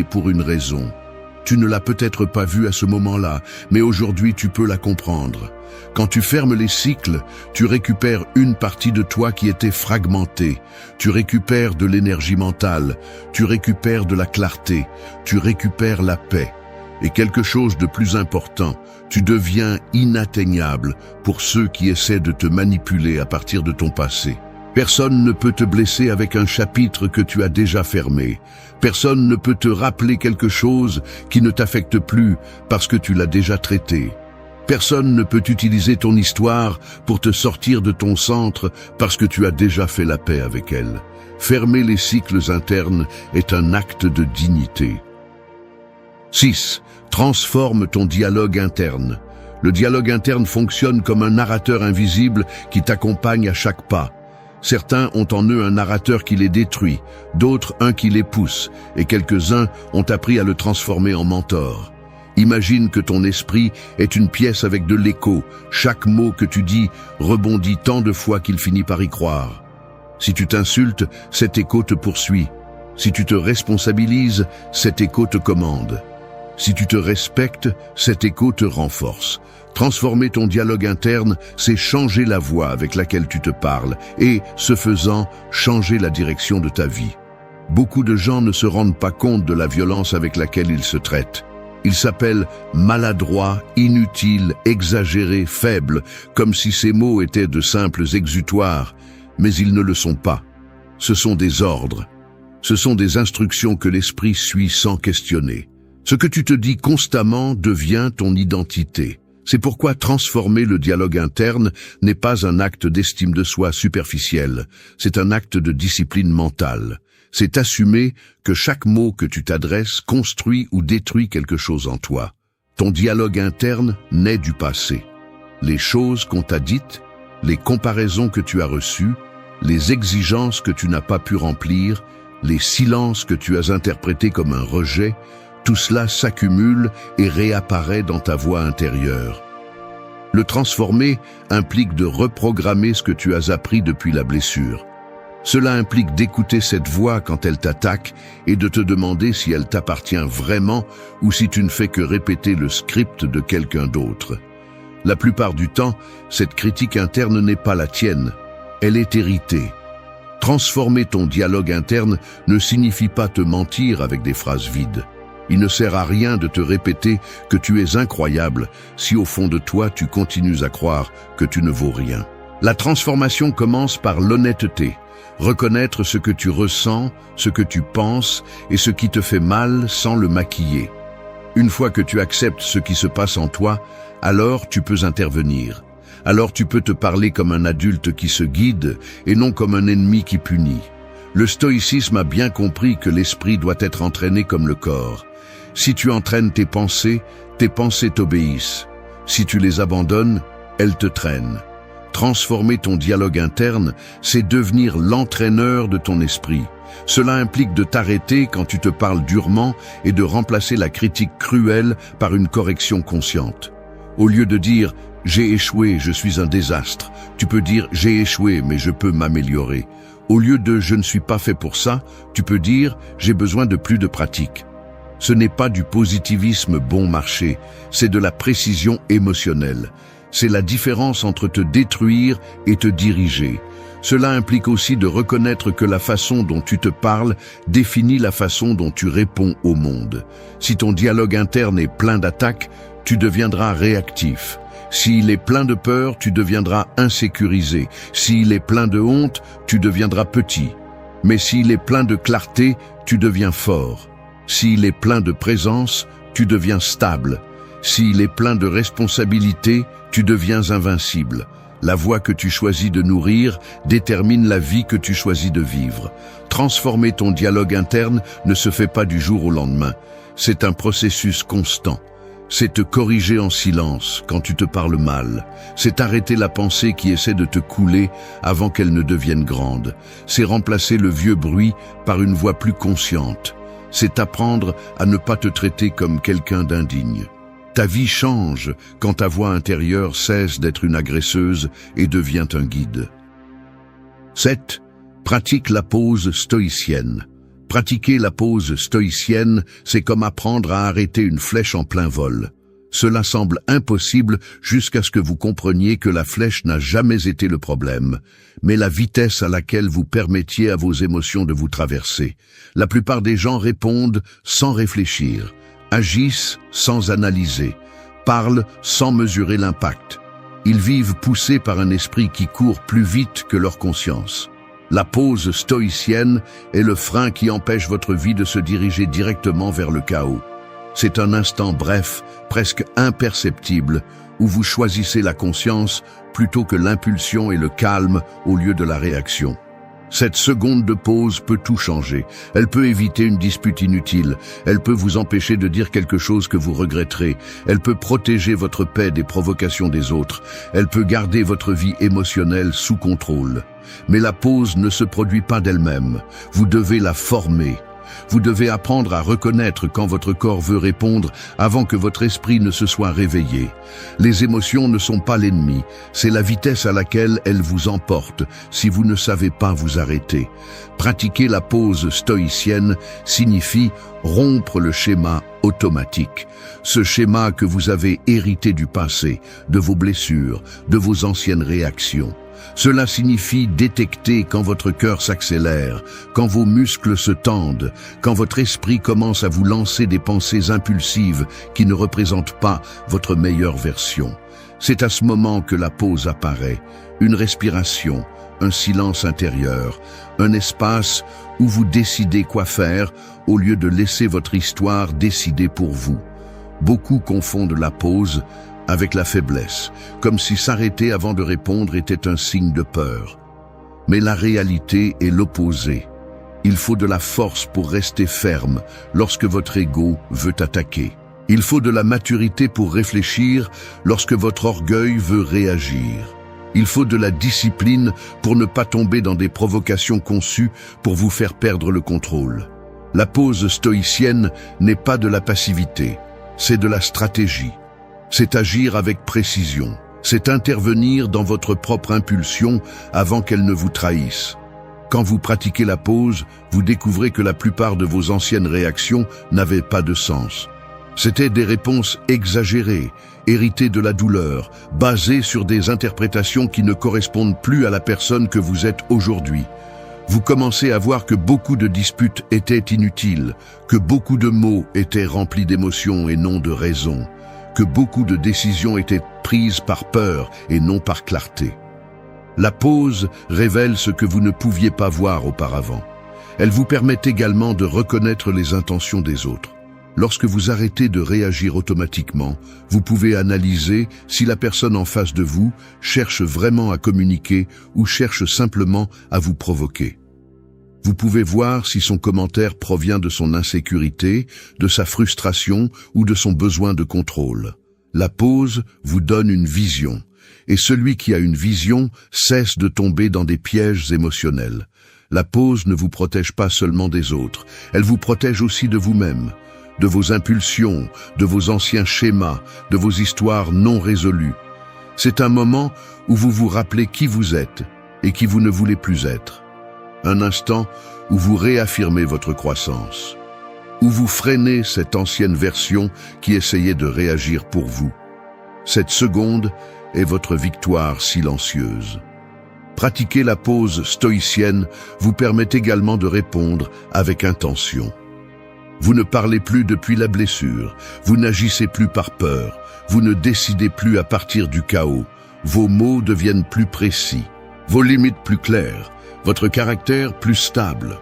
pour une raison. Tu ne l'as peut-être pas vu à ce moment-là, mais aujourd'hui tu peux la comprendre. Quand tu fermes les cycles, tu récupères une partie de toi qui était fragmentée. Tu récupères de l'énergie mentale, tu récupères de la clarté, tu récupères la paix. Et quelque chose de plus important, tu deviens inatteignable pour ceux qui essaient de te manipuler à partir de ton passé. Personne ne peut te blesser avec un chapitre que tu as déjà fermé. Personne ne peut te rappeler quelque chose qui ne t'affecte plus parce que tu l'as déjà traité. Personne ne peut utiliser ton histoire pour te sortir de ton centre parce que tu as déjà fait la paix avec elle. Fermer les cycles internes est un acte de dignité. 6. Transforme ton dialogue interne. Le dialogue interne fonctionne comme un narrateur invisible qui t'accompagne à chaque pas. Certains ont en eux un narrateur qui les détruit, d'autres un qui les pousse, et quelques-uns ont appris à le transformer en mentor. Imagine que ton esprit est une pièce avec de l'écho. Chaque mot que tu dis rebondit tant de fois qu'il finit par y croire. Si tu t'insultes, cet écho te poursuit. Si tu te responsabilises, cet écho te commande. Si tu te respectes, cet écho te renforce. Transformer ton dialogue interne, c'est changer la voix avec laquelle tu te parles et, ce faisant, changer la direction de ta vie. Beaucoup de gens ne se rendent pas compte de la violence avec laquelle ils se traitent. Ils s'appellent maladroits, inutiles, exagérés, faibles, comme si ces mots étaient de simples exutoires, mais ils ne le sont pas. Ce sont des ordres. Ce sont des instructions que l'esprit suit sans questionner. Ce que tu te dis constamment devient ton identité. C'est pourquoi transformer le dialogue interne n'est pas un acte d'estime de soi superficiel, c'est un acte de discipline mentale. C'est assumer que chaque mot que tu t'adresses construit ou détruit quelque chose en toi. Ton dialogue interne naît du passé. Les choses qu'on t'a dites, les comparaisons que tu as reçues, les exigences que tu n'as pas pu remplir, les silences que tu as interprétés comme un rejet, tout cela s'accumule et réapparaît dans ta voix intérieure. Le transformer implique de reprogrammer ce que tu as appris depuis la blessure. Cela implique d'écouter cette voix quand elle t'attaque et de te demander si elle t'appartient vraiment ou si tu ne fais que répéter le script de quelqu'un d'autre. La plupart du temps, cette critique interne n'est pas la tienne, elle est héritée. Transformer ton dialogue interne ne signifie pas te mentir avec des phrases vides. Il ne sert à rien de te répéter que tu es incroyable si au fond de toi tu continues à croire que tu ne vaux rien. La transformation commence par l'honnêteté. Reconnaître ce que tu ressens, ce que tu penses et ce qui te fait mal sans le maquiller. Une fois que tu acceptes ce qui se passe en toi, alors tu peux intervenir. Alors tu peux te parler comme un adulte qui se guide et non comme un ennemi qui punit. Le stoïcisme a bien compris que l'esprit doit être entraîné comme le corps. Si tu entraînes tes pensées t'obéissent. Si tu les abandonnes, elles te traînent. Transformer ton dialogue interne, c'est devenir l'entraîneur de ton esprit. Cela implique de t'arrêter quand tu te parles durement et de remplacer la critique cruelle par une correction consciente. Au lieu de dire « j'ai échoué, je suis un désastre », tu peux dire « j'ai échoué, mais je peux m'améliorer ». Au lieu de « je ne suis pas fait pour ça », tu peux dire « j'ai besoin de plus de pratique ». Ce n'est pas du positivisme bon marché, c'est de la précision émotionnelle. C'est la différence entre te détruire et te diriger. Cela implique aussi de reconnaître que la façon dont tu te parles définit la façon dont tu réponds au monde. Si ton dialogue interne est plein d'attaques, tu deviendras réactif. S'il est plein de peur, tu deviendras insécurisé. S'il est plein de honte, tu deviendras petit. Mais s'il est plein de clarté, tu deviens fort. S'il est plein de présence, tu deviens stable. S'il est plein de responsabilité, tu deviens invincible. La voie que tu choisis de nourrir détermine la vie que tu choisis de vivre. Transformer ton dialogue interne ne se fait pas du jour au lendemain. C'est un processus constant. C'est te corriger en silence quand tu te parles mal. C'est arrêter la pensée qui essaie de te couler avant qu'elle ne devienne grande. C'est remplacer le vieux bruit par une voix plus consciente. C'est apprendre à ne pas te traiter comme quelqu'un d'indigne. Ta vie change quand ta voix intérieure cesse d'être une agresseuse et devient un guide. 7. Pratique la pause stoïcienne. Pratiquer la pause stoïcienne, c'est comme apprendre à arrêter une flèche en plein vol. Cela semble impossible jusqu'à ce que vous compreniez que la flèche n'a jamais été le problème, mais la vitesse à laquelle vous permettiez à vos émotions de vous traverser. La plupart des gens répondent sans réfléchir, agissent sans analyser, parlent sans mesurer l'impact. Ils vivent poussés par un esprit qui court plus vite que leur conscience. La pause stoïcienne est le frein qui empêche votre vie de se diriger directement vers le chaos. C'est un instant bref, presque imperceptible, où vous choisissez la conscience plutôt que l'impulsion et le calme au lieu de la réaction. Cette seconde de pause peut tout changer. Elle peut éviter une dispute inutile. Elle peut vous empêcher de dire quelque chose que vous regretterez. Elle peut protéger votre paix des provocations des autres. Elle peut garder votre vie émotionnelle sous contrôle. Mais la pause ne se produit pas d'elle-même. Vous devez la former. Vous devez apprendre à reconnaître quand votre corps veut répondre avant que votre esprit ne se soit réveillé. Les émotions ne sont pas l'ennemi, c'est la vitesse à laquelle elles vous emportent si vous ne savez pas vous arrêter. Pratiquer la pause stoïcienne signifie rompre le schéma automatique. Ce schéma que vous avez hérité du passé, de vos blessures, de vos anciennes réactions. Cela signifie détecter quand votre cœur s'accélère, quand vos muscles se tendent, quand votre esprit commence à vous lancer des pensées impulsives qui ne représentent pas votre meilleure version. C'est à ce moment que la pause apparaît, une respiration, un silence intérieur, un espace où vous décidez quoi faire au lieu de laisser votre histoire décider pour vous. Beaucoup confondent la pause avec la faiblesse, comme si s'arrêter avant de répondre était un signe de peur. Mais la réalité est l'opposé. Il faut de la force pour rester ferme lorsque votre ego veut attaquer. Il faut de la maturité pour réfléchir lorsque votre orgueil veut réagir. Il faut de la discipline pour ne pas tomber dans des provocations conçues pour vous faire perdre le contrôle. La pause stoïcienne n'est pas de la passivité, c'est de la stratégie. C'est agir avec précision. C'est intervenir dans votre propre impulsion avant qu'elle ne vous trahisse. Quand vous pratiquez la pause, vous découvrez que la plupart de vos anciennes réactions n'avaient pas de sens. C'étaient des réponses exagérées, héritées de la douleur, basées sur des interprétations qui ne correspondent plus à la personne que vous êtes aujourd'hui. Vous commencez à voir que beaucoup de disputes étaient inutiles, que beaucoup de mots étaient remplis d'émotions et non de raison, que beaucoup de décisions étaient prises par peur et non par clarté. La pause révèle ce que vous ne pouviez pas voir auparavant. Elle vous permet également de reconnaître les intentions des autres. Lorsque vous arrêtez de réagir automatiquement, vous pouvez analyser si la personne en face de vous cherche vraiment à communiquer ou cherche simplement à vous provoquer. Vous pouvez voir si son commentaire provient de son insécurité, de sa frustration ou de son besoin de contrôle. La pause vous donne une vision, et celui qui a une vision cesse de tomber dans des pièges émotionnels. La pause ne vous protège pas seulement des autres, elle vous protège aussi de vous-même, de vos impulsions, de vos anciens schémas, de vos histoires non résolues. C'est un moment où vous vous rappelez qui vous êtes et qui vous ne voulez plus être. Un instant où vous réaffirmez votre croissance, où vous freinez cette ancienne version qui essayait de réagir pour vous. Cette seconde est votre victoire silencieuse. Pratiquer la pause stoïcienne vous permet également de répondre avec intention. Vous ne parlez plus depuis la blessure, vous n'agissez plus par peur, vous ne décidez plus à partir du chaos, vos mots deviennent plus précis, vos limites plus claires, votre caractère plus stable.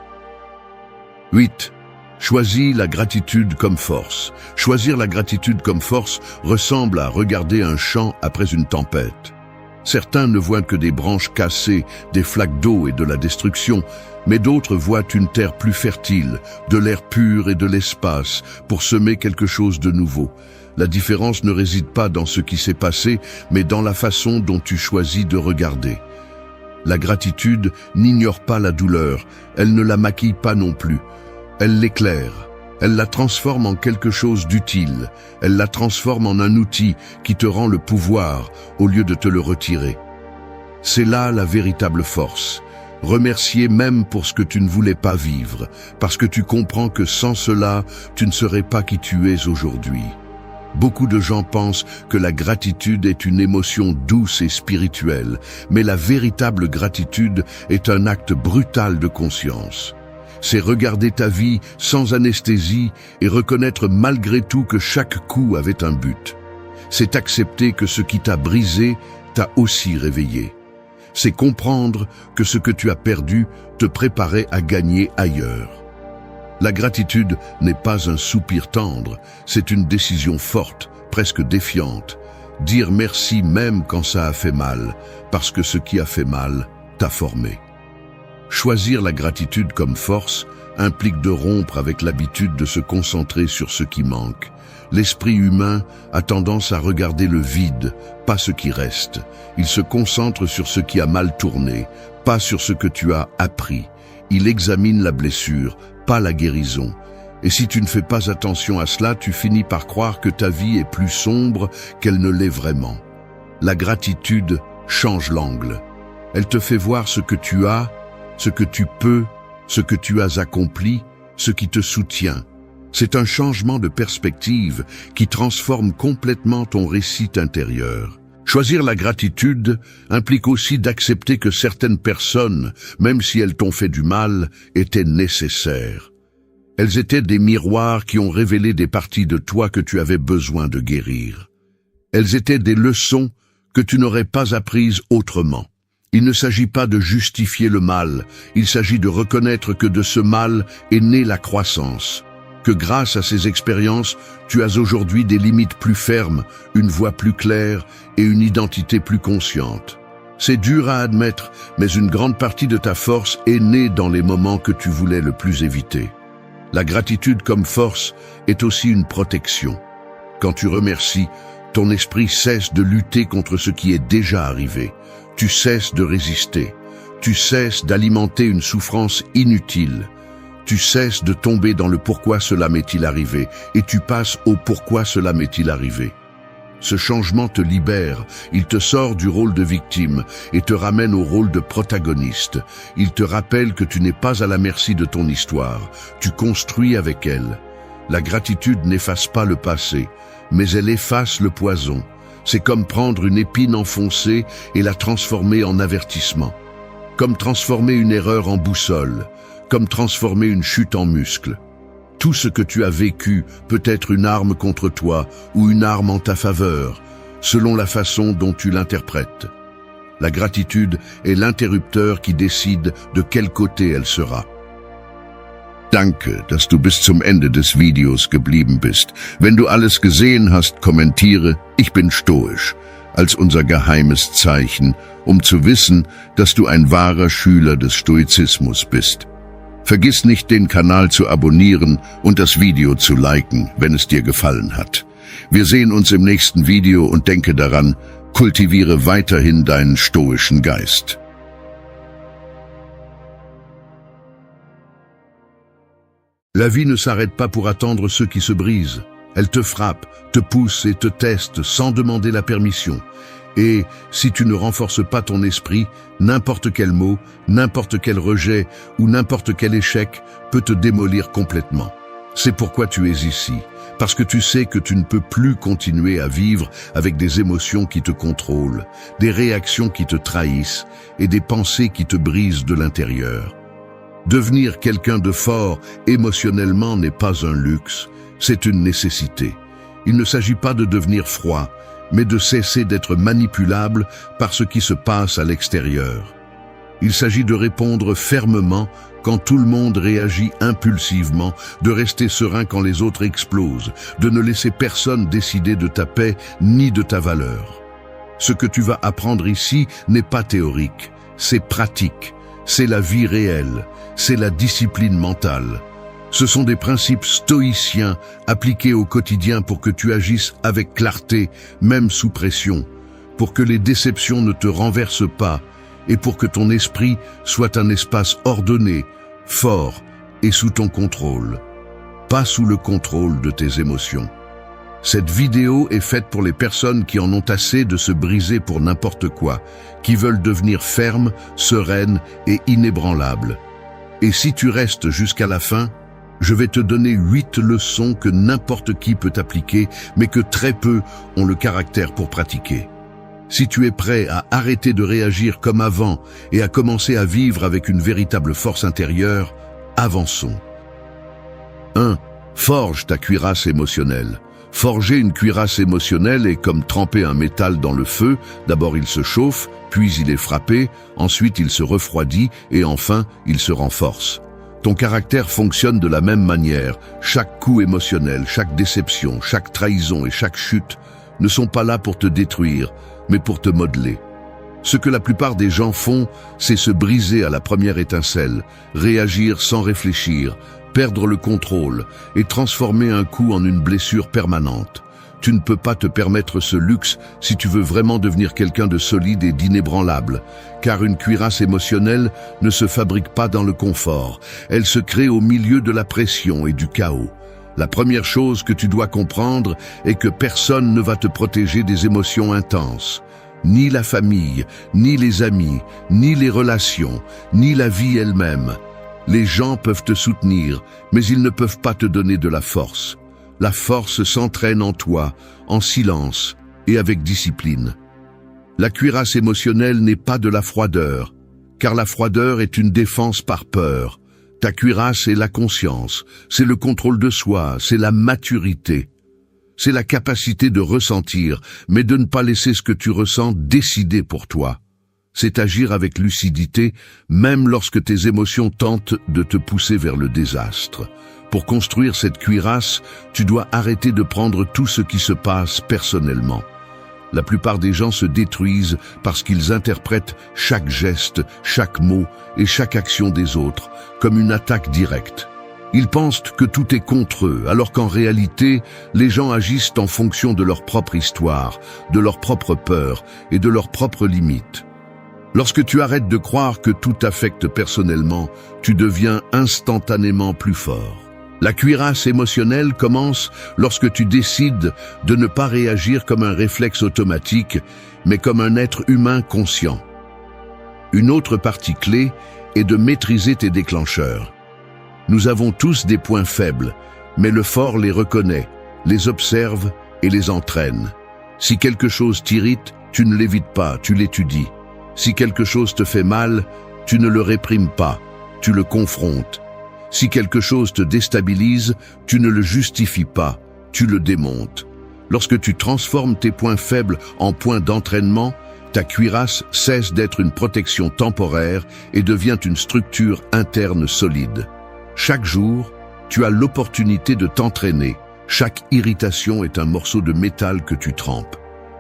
8. Choisis la gratitude comme force. Choisir la gratitude comme force ressemble à regarder un champ après une tempête. Certains ne voient que des branches cassées, des flaques d'eau et de la destruction, mais d'autres voient une terre plus fertile, de l'air pur et de l'espace pour semer quelque chose de nouveau. La différence ne réside pas dans ce qui s'est passé, mais dans la façon dont tu choisis de regarder. La gratitude n'ignore pas la douleur, elle ne la maquille pas non plus. Elle l'éclaire, elle la transforme en quelque chose d'utile, elle la transforme en un outil qui te rend le pouvoir au lieu de te le retirer. C'est là la véritable force. Remercier même pour ce que tu ne voulais pas vivre, parce que tu comprends que sans cela, tu ne serais pas qui tu es aujourd'hui. Beaucoup de gens pensent que la gratitude est une émotion douce et spirituelle, mais la véritable gratitude est un acte brutal de conscience. C'est regarder ta vie sans anesthésie et reconnaître malgré tout que chaque coup avait un but. C'est accepter que ce qui t'a brisé t'a aussi réveillé. C'est comprendre que ce que tu as perdu te préparait à gagner ailleurs. La gratitude n'est pas un soupir tendre, c'est une décision forte, presque défiante. Dire merci même quand ça a fait mal, parce que ce qui a fait mal t'a formé. Choisir la gratitude comme force implique de rompre avec l'habitude de se concentrer sur ce qui manque. L'esprit humain a tendance à regarder le vide, pas ce qui reste. Il se concentre sur ce qui a mal tourné, pas sur ce que tu as appris. Il examine la blessure, pas la guérison. Et si tu ne fais pas attention à cela, tu finis par croire que ta vie est plus sombre qu'elle ne l'est vraiment. La gratitude change l'angle. Elle te fait voir ce que tu as, ce que tu peux, ce que tu as accompli, ce qui te soutient. C'est un changement de perspective qui transforme complètement ton récit intérieur. Choisir la gratitude implique aussi d'accepter que certaines personnes, même si elles t'ont fait du mal, étaient nécessaires. Elles étaient des miroirs qui ont révélé des parties de toi que tu avais besoin de guérir. Elles étaient des leçons que tu n'aurais pas apprises autrement. Il ne s'agit pas de justifier le mal, il s'agit de reconnaître que de ce mal est née la croissance. Que grâce à ces expériences, tu as aujourd'hui des limites plus fermes, une voix plus claire et une identité plus consciente. C'est dur à admettre, mais une grande partie de ta force est née dans les moments que tu voulais le plus éviter. La gratitude comme force est aussi une protection. Quand tu remercies, ton esprit cesse de lutter contre ce qui est déjà arrivé. Tu cesses de résister. Tu cesses d'alimenter une souffrance inutile. Tu cesses de tomber dans le pourquoi cela m'est-il arrivé et tu passes au pourquoi cela m'est-il arrivé. Ce changement te libère, il te sort du rôle de victime et te ramène au rôle de protagoniste. Il te rappelle que tu n'es pas à la merci de ton histoire, tu construis avec elle. La gratitude n'efface pas le passé, mais elle efface le poison. C'est comme prendre une épine enfoncée et la transformer en avertissement. Comme transformer une erreur en boussole. Comme transformer une chute en muscle. Tout ce que tu as vécu peut être une arme contre toi ou une arme en ta faveur, selon la façon dont tu l'interprètes. La gratitude est l'interrupteur qui décide de quel côté elle sera. Danke, dass du bis zum Ende des Videos geblieben bist. Wenn du alles gesehen hast, kommentiere, ich bin stoisch, als unser geheimes Zeichen, zu wissen, dass du ein wahrer Schüler des Stoizismus bist. Vergiss nicht, den Kanal zu abonnieren und das Video zu liken, wenn es dir gefallen hat. Wir sehen uns im nächsten Video und denke daran, kultiviere weiterhin deinen stoischen Geist. La vie ne s'arrête pas pour attendre ceux qui se brisent. Elle te frappe, te pousse et te teste sans demander la permission. Et si tu ne renforces pas ton esprit, n'importe quel mot, n'importe quel rejet ou n'importe quel échec peut te démolir complètement. C'est pourquoi tu es ici, parce que tu sais que tu ne peux plus continuer à vivre avec des émotions qui te contrôlent, des réactions qui te trahissent et des pensées qui te brisent de l'intérieur. Devenir quelqu'un de fort émotionnellement n'est pas un luxe, c'est une nécessité. Il ne s'agit pas de devenir froid, mais de cesser d'être manipulable par ce qui se passe à l'extérieur. Il s'agit de répondre fermement quand tout le monde réagit impulsivement, de rester serein quand les autres explosent, de ne laisser personne décider de ta paix ni de ta valeur. Ce que tu vas apprendre ici n'est pas théorique, c'est pratique, c'est la vie réelle, c'est la discipline mentale. Ce sont des principes stoïciens appliqués au quotidien pour que tu agisses avec clarté, même sous pression, pour que les déceptions ne te renversent pas et pour que ton esprit soit un espace ordonné, fort et sous ton contrôle, pas sous le contrôle de tes émotions. Cette vidéo est faite pour les personnes qui en ont assez de se briser pour n'importe quoi, qui veulent devenir fermes, sereines et inébranlables. Et si tu restes jusqu'à la fin, je vais te donner 8 leçons que n'importe qui peut appliquer, mais que très peu ont le caractère pour pratiquer. Si tu es prêt à arrêter de réagir comme avant et à commencer à vivre avec une véritable force intérieure, avançons. 1. Forge ta cuirasse émotionnelle. Forger une cuirasse émotionnelle est comme tremper un métal dans le feu. D'abord il se chauffe, puis il est frappé, ensuite il se refroidit et enfin il se renforce. Ton caractère fonctionne de la même manière. Chaque coup émotionnel, chaque déception, chaque trahison et chaque chute ne sont pas là pour te détruire, mais pour te modeler. Ce que la plupart des gens font, c'est se briser à la première étincelle, réagir sans réfléchir, perdre le contrôle et transformer un coup en une blessure permanente. Tu ne peux pas te permettre ce luxe si tu veux vraiment devenir quelqu'un de solide et d'inébranlable, car une cuirasse émotionnelle ne se fabrique pas dans le confort, elle se crée au milieu de la pression et du chaos. La première chose que tu dois comprendre est que personne ne va te protéger des émotions intenses. Ni la famille, ni les amis, ni les relations, ni la vie elle-même. Les gens peuvent te soutenir, mais ils ne peuvent pas te donner de la force. La force s'entraîne en toi, en silence et avec discipline. La cuirasse émotionnelle n'est pas de la froideur, car la froideur est une défense par peur. Ta cuirasse est la conscience, c'est le contrôle de soi, c'est la maturité. C'est la capacité de ressentir, mais de ne pas laisser ce que tu ressens décider pour toi. C'est agir avec lucidité, même lorsque tes émotions tentent de te pousser vers le désastre. Pour construire cette cuirasse, tu dois arrêter de prendre tout ce qui se passe personnellement. La plupart des gens se détruisent parce qu'ils interprètent chaque geste, chaque mot et chaque action des autres comme une attaque directe. Ils pensent que tout est contre eux, alors qu'en réalité, les gens agissent en fonction de leur propre histoire, de leur propre peur et de leurs propres limites. Lorsque tu arrêtes de croire que tout t'affecte personnellement, tu deviens instantanément plus fort. La cuirasse émotionnelle commence lorsque tu décides de ne pas réagir comme un réflexe automatique, mais comme un être humain conscient. Une autre partie clé est de maîtriser tes déclencheurs. Nous avons tous des points faibles, mais le fort les reconnaît, les observe et les entraîne. Si quelque chose t'irrite, tu ne l'évites pas, tu l'étudies. Si quelque chose te fait mal, tu ne le réprimes pas, tu le confrontes. Si quelque chose te déstabilise, tu ne le justifies pas, tu le démontes. Lorsque tu transformes tes points faibles en points d'entraînement, ta cuirasse cesse d'être une protection temporaire et devient une structure interne solide. Chaque jour, tu as l'opportunité de t'entraîner. Chaque irritation est un morceau de métal que tu trempes.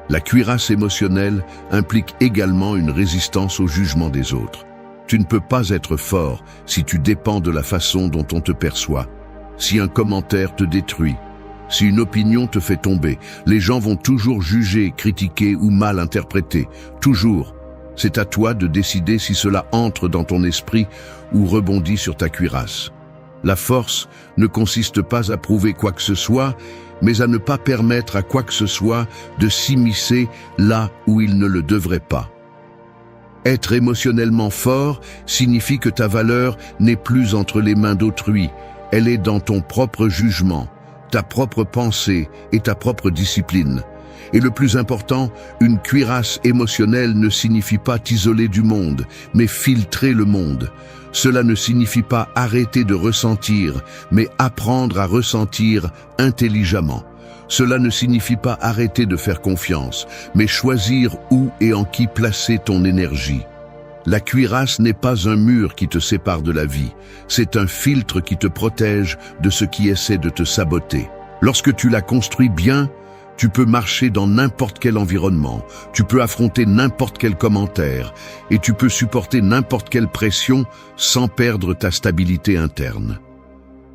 La cuirasse émotionnelle implique également une résistance au jugement des autres. Tu ne peux pas être fort si tu dépends de la façon dont on te perçoit. Si un commentaire te détruit, si une opinion te fait tomber, les gens vont toujours juger, critiquer ou mal interpréter. Toujours. C'est à toi de décider si cela entre dans ton esprit ou rebondit sur ta cuirasse. La force ne consiste pas à prouver quoi que ce soit, mais à ne pas permettre à quoi que ce soit de s'immiscer là où il ne le devrait pas. Être émotionnellement fort signifie que ta valeur n'est plus entre les mains d'autrui, elle est dans ton propre jugement, ta propre pensée et ta propre discipline. Et le plus important, une cuirasse émotionnelle ne signifie pas t'isoler du monde, mais filtrer le monde. Cela ne signifie pas arrêter de ressentir, mais apprendre à ressentir intelligemment. Cela ne signifie pas arrêter de faire confiance, mais choisir où et en qui placer ton énergie. La cuirasse n'est pas un mur qui te sépare de la vie, c'est un filtre qui te protège de ce qui essaie de te saboter. Lorsque tu la construis bien, tu peux marcher dans n'importe quel environnement, tu peux affronter n'importe quel commentaire et tu peux supporter n'importe quelle pression sans perdre ta stabilité interne.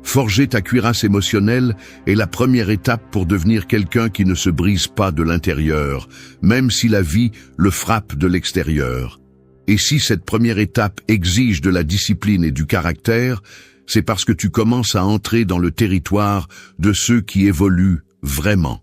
Forger ta cuirasse émotionnelle est la première étape pour devenir quelqu'un qui ne se brise pas de l'intérieur, même si la vie le frappe de l'extérieur. Et si cette première étape exige de la discipline et du caractère, c'est parce que tu commences à entrer dans le territoire de ceux qui évoluent vraiment.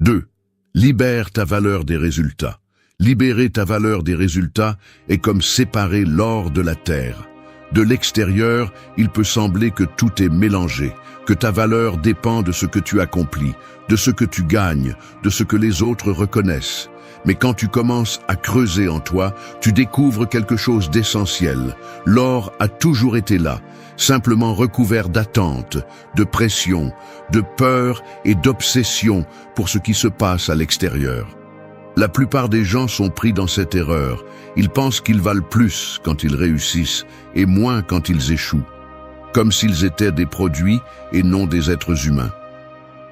2. Libère ta valeur des résultats. Libérer ta valeur des résultats est comme séparer l'or de la terre. De l'extérieur, il peut sembler que tout est mélangé, que ta valeur dépend de ce que tu accomplis, de ce que tu gagnes, de ce que les autres reconnaissent. Mais quand tu commences à creuser en toi, tu découvres quelque chose d'essentiel. L'or a toujours été là, simplement recouvert d'attente, de pression, de peur et d'obsession pour ce qui se passe à l'extérieur. La plupart des gens sont pris dans cette erreur. Ils pensent qu'ils valent plus quand ils réussissent et moins quand ils échouent, comme s'ils étaient des produits et non des êtres humains.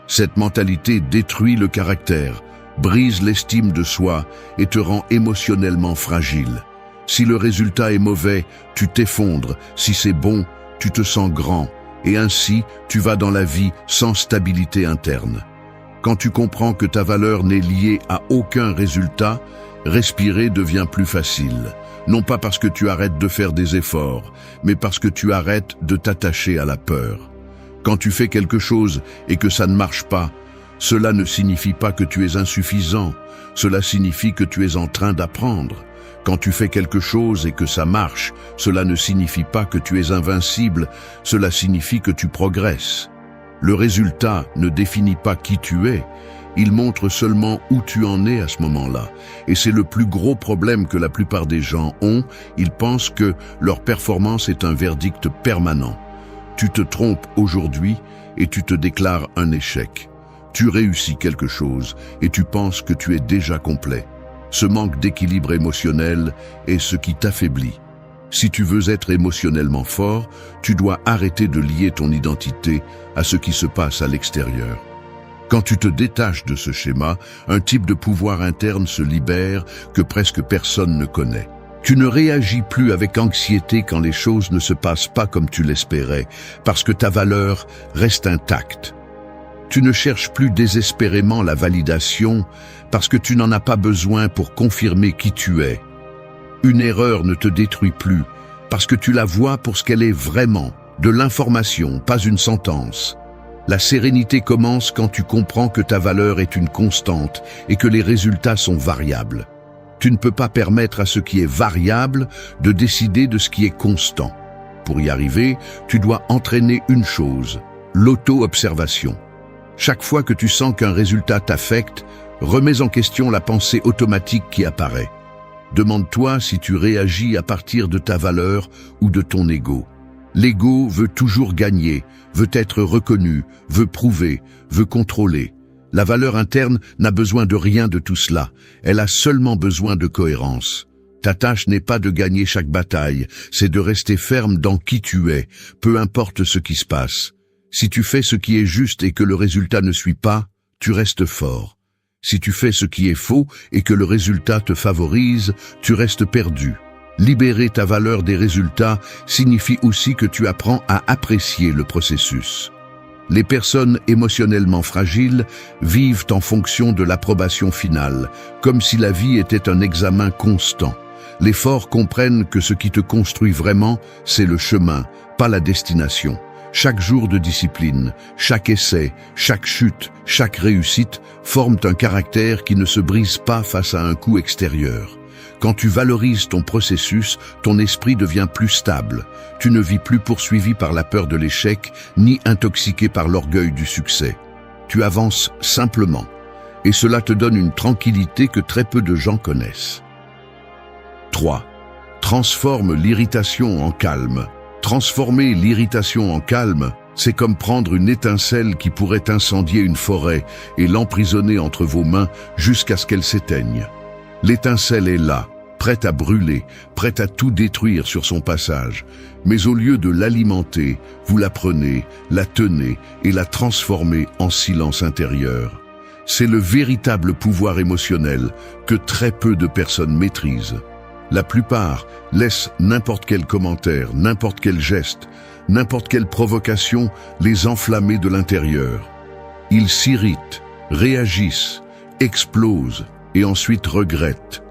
Cette mentalité détruit le caractère, brise l'estime de soi et te rend émotionnellement fragile. Si le résultat est mauvais, tu t'effondres. Si c'est bon, tu te sens grand. Et ainsi, tu vas dans la vie sans stabilité interne. Quand tu comprends que ta valeur n'est liée à aucun résultat, respirer devient plus facile. Non pas parce que tu arrêtes de faire des efforts, mais parce que tu arrêtes de t'attacher à la peur. Quand tu fais quelque chose et que ça ne marche pas, cela ne signifie pas que tu es insuffisant, cela signifie que tu es en train d'apprendre. Quand tu fais quelque chose et que ça marche, cela ne signifie pas que tu es invincible, cela signifie que tu progresses. Le résultat ne définit pas qui tu es, il montre seulement où tu en es à ce moment-là. Et c'est le plus gros problème que la plupart des gens ont, ils pensent que leur performance est un verdict permanent. Tu te trompes aujourd'hui et tu te déclares un échec. Tu réussis quelque chose et tu penses que tu es déjà complet. Ce manque d'équilibre émotionnel est ce qui t'affaiblit. Si tu veux être émotionnellement fort, tu dois arrêter de lier ton identité à ce qui se passe à l'extérieur. Quand tu te détaches de ce schéma, un type de pouvoir interne se libère que presque personne ne connaît. Tu ne réagis plus avec anxiété quand les choses ne se passent pas comme tu l'espérais, parce que ta valeur reste intacte. Tu ne cherches plus désespérément la validation, parce que tu n'en as pas besoin pour confirmer qui tu es. Une erreur ne te détruit plus, parce que tu la vois pour ce qu'elle est vraiment, de l'information, pas une sentence. La sérénité commence quand tu comprends que ta valeur est une constante et que les résultats sont variables. Tu ne peux pas permettre à ce qui est variable de décider de ce qui est constant. Pour y arriver, tu dois entraîner une chose, l'auto-observation. Chaque fois que tu sens qu'un résultat t'affecte, remets en question la pensée automatique qui apparaît. Demande-toi si tu réagis à partir de ta valeur ou de ton ego. L'ego veut toujours gagner, veut être reconnu, veut prouver, veut contrôler. La valeur interne n'a besoin de rien de tout cela, elle a seulement besoin de cohérence. Ta tâche n'est pas de gagner chaque bataille, c'est de rester ferme dans qui tu es, peu importe ce qui se passe. Si tu fais ce qui est juste et que le résultat ne suit pas, tu restes fort. Si tu fais ce qui est faux et que le résultat te favorise, tu restes perdu. Libérer ta valeur des résultats signifie aussi que tu apprends à apprécier le processus. Les personnes émotionnellement fragiles vivent en fonction de l'approbation finale, comme si la vie était un examen constant. Les forts comprennent que ce qui te construit vraiment, c'est le chemin, pas la destination. Chaque jour de discipline, chaque essai, chaque chute, chaque réussite forment un caractère qui ne se brise pas face à un coup extérieur. Quand tu valorises ton processus, ton esprit devient plus stable. Tu ne vis plus poursuivi par la peur de l'échec, ni intoxiqué par l'orgueil du succès. Tu avances simplement, et cela te donne une tranquillité que très peu de gens connaissent. 3. Transforme l'irritation en calme. Transformer l'irritation en calme, c'est comme prendre une étincelle qui pourrait incendier une forêt et l'emprisonner entre vos mains jusqu'à ce qu'elle s'éteigne. L'étincelle est là, prête à brûler, prête à tout détruire sur son passage. Mais au lieu de l'alimenter, vous la prenez, la tenez et la transformez en silence intérieur. C'est le véritable pouvoir émotionnel que très peu de personnes maîtrisent. La plupart laissent n'importe quel commentaire, n'importe quel geste, n'importe quelle provocation les enflammer de l'intérieur. Ils s'irritent, réagissent, explosent et ensuite regrettent.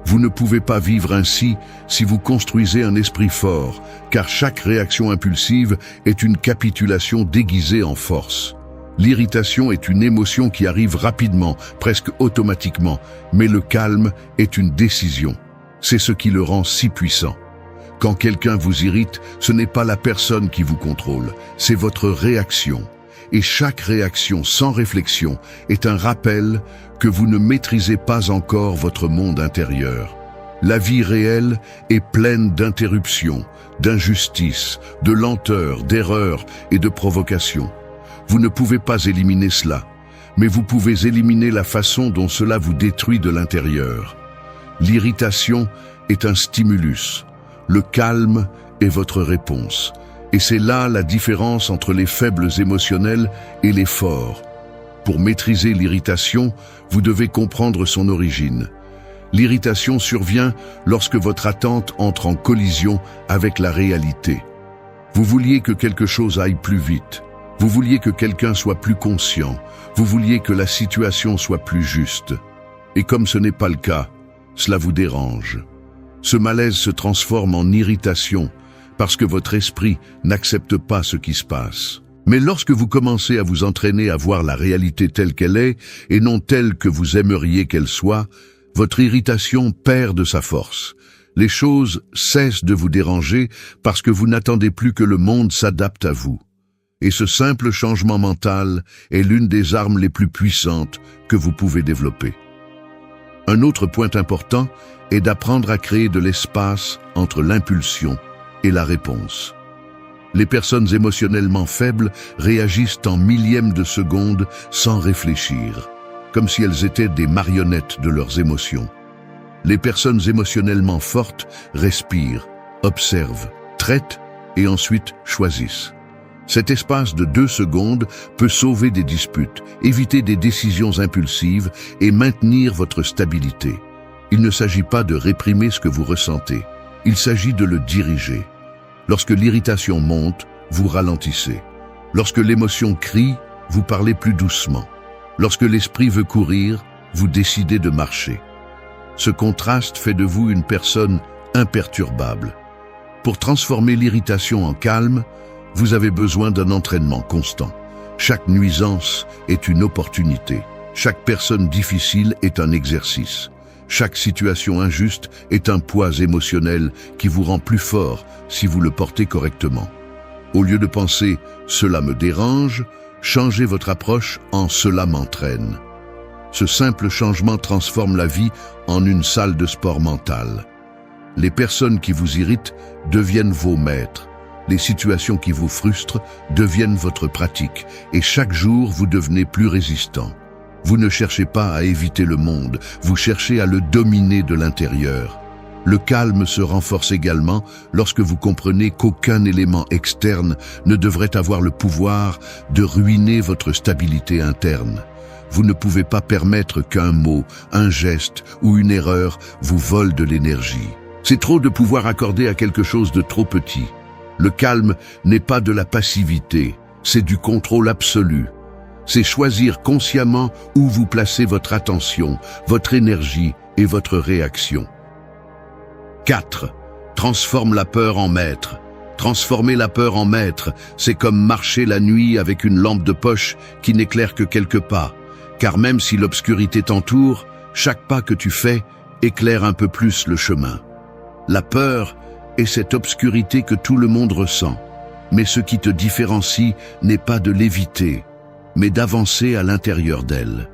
Vous ne pouvez pas vivre ainsi si vous construisez un esprit fort, car chaque réaction impulsive est une capitulation déguisée en force. L'irritation est une émotion qui arrive rapidement, presque automatiquement, mais le calme est une décision. C'est ce qui le rend si puissant. Quand quelqu'un vous irrite, ce n'est pas la personne qui vous contrôle, c'est votre réaction. Et chaque réaction sans réflexion est un rappel que vous ne maîtrisez pas encore votre monde intérieur. La vie réelle est pleine d'interruptions, d'injustices, de lenteur, d'erreurs et de provocations. Vous ne pouvez pas éliminer cela, mais vous pouvez éliminer la façon dont cela vous détruit de l'intérieur. L'irritation est un stimulus. Le calme est votre réponse. Et c'est là la différence entre les faibles émotionnels et les forts. Pour maîtriser l'irritation, vous devez comprendre son origine. L'irritation survient lorsque votre attente entre en collision avec la réalité. Vous vouliez que quelque chose aille plus vite. Vous vouliez que quelqu'un soit plus conscient. Vous vouliez que la situation soit plus juste. Et comme ce n'est pas le cas, cela vous dérange. Ce malaise se transforme en irritation parce que votre esprit n'accepte pas ce qui se passe. Mais lorsque vous commencez à vous entraîner à voir la réalité telle qu'elle est et non telle que vous aimeriez qu'elle soit, votre irritation perd de sa force. Les choses cessent de vous déranger parce que vous n'attendez plus que le monde s'adapte à vous. Et ce simple changement mental est l'une des armes les plus puissantes que vous pouvez développer. Un autre point important est d'apprendre à créer de l'espace entre l'impulsion et la réponse. Les personnes émotionnellement faibles réagissent en millièmes de seconde sans réfléchir, comme si elles étaient des marionnettes de leurs émotions. Les personnes émotionnellement fortes respirent, observent, traitent et ensuite choisissent. Cet espace de 2 secondes peut sauver des disputes, éviter des décisions impulsives et maintenir votre stabilité. Il ne s'agit pas de réprimer ce que vous ressentez, il s'agit de le diriger. Lorsque l'irritation monte, vous ralentissez. Lorsque l'émotion crie, vous parlez plus doucement. Lorsque l'esprit veut courir, vous décidez de marcher. Ce contraste fait de vous une personne imperturbable. Pour transformer l'irritation en calme, vous avez besoin d'un entraînement constant. Chaque nuisance est une opportunité. Chaque personne difficile est un exercice. Chaque situation injuste est un poids émotionnel qui vous rend plus fort si vous le portez correctement. Au lieu de penser « cela me dérange », changez votre approche en « cela m'entraîne ». Ce simple changement transforme la vie en une salle de sport mental. Les personnes qui vous irritent deviennent vos maîtres. Les situations qui vous frustrent deviennent votre pratique et chaque jour vous devenez plus résistant. Vous ne cherchez pas à éviter le monde, vous cherchez à le dominer de l'intérieur. Le calme se renforce également lorsque vous comprenez qu'aucun élément externe ne devrait avoir le pouvoir de ruiner votre stabilité interne. Vous ne pouvez pas permettre qu'un mot, un geste ou une erreur vous vole de l'énergie. C'est trop de pouvoir accordé à quelque chose de trop petit. Le calme n'est pas de la passivité, c'est du contrôle absolu. C'est choisir consciemment où vous placez votre attention, votre énergie et votre réaction. 4. Transforme la peur en maître. Transformer la peur en maître, c'est comme marcher la nuit avec une lampe de poche qui n'éclaire que quelques pas. Car même si l'obscurité t'entoure, chaque pas que tu fais éclaire un peu plus le chemin. La peur est cette obscurité que tout le monde ressent. Mais ce qui te différencie n'est pas de l'éviter, mais d'avancer à l'intérieur d'elle.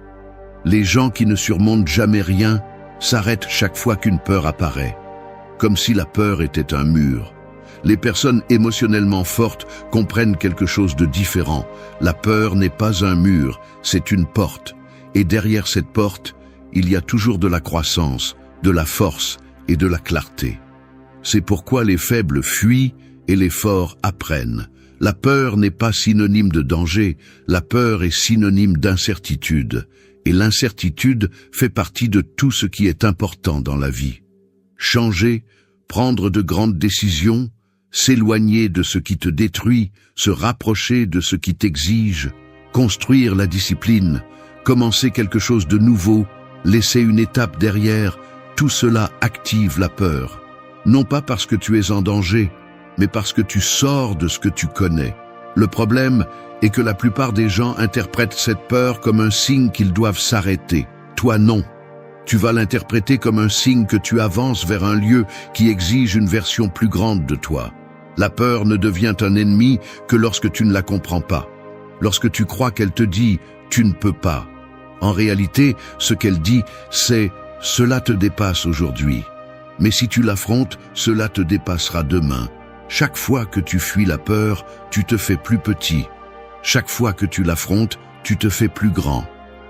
Les gens qui ne surmontent jamais rien s'arrêtent chaque fois qu'une peur apparaît, comme si la peur était un mur. Les personnes émotionnellement fortes comprennent quelque chose de différent. La peur n'est pas un mur, c'est une porte. Et derrière cette porte, il y a toujours de la croissance, de la force et de la clarté. C'est pourquoi les faibles fuient et les forts apprennent. La peur n'est pas synonyme de danger, la peur est synonyme d'incertitude. Et l'incertitude fait partie de tout ce qui est important dans la vie. Changer, prendre de grandes décisions, s'éloigner de ce qui te détruit, se rapprocher de ce qui t'exige, construire la discipline, commencer quelque chose de nouveau, laisser une étape derrière, tout cela active la peur. Non pas parce que tu es en danger, mais parce que tu sors de ce que tu connais. Le problème et que la plupart des gens interprètent cette peur comme un signe qu'ils doivent s'arrêter. Toi non. Tu vas l'interpréter comme un signe que tu avances vers un lieu qui exige une version plus grande de toi. La peur ne devient un ennemi que lorsque tu ne la comprends pas. Lorsque tu crois qu'elle te dit « tu ne peux pas ». En réalité, ce qu'elle dit, c'est « cela te dépasse aujourd'hui ». Mais si tu l'affrontes, cela te dépassera demain. Chaque fois que tu fuis la peur, tu te fais plus petit. Chaque fois que tu l'affrontes, tu te fais plus grand.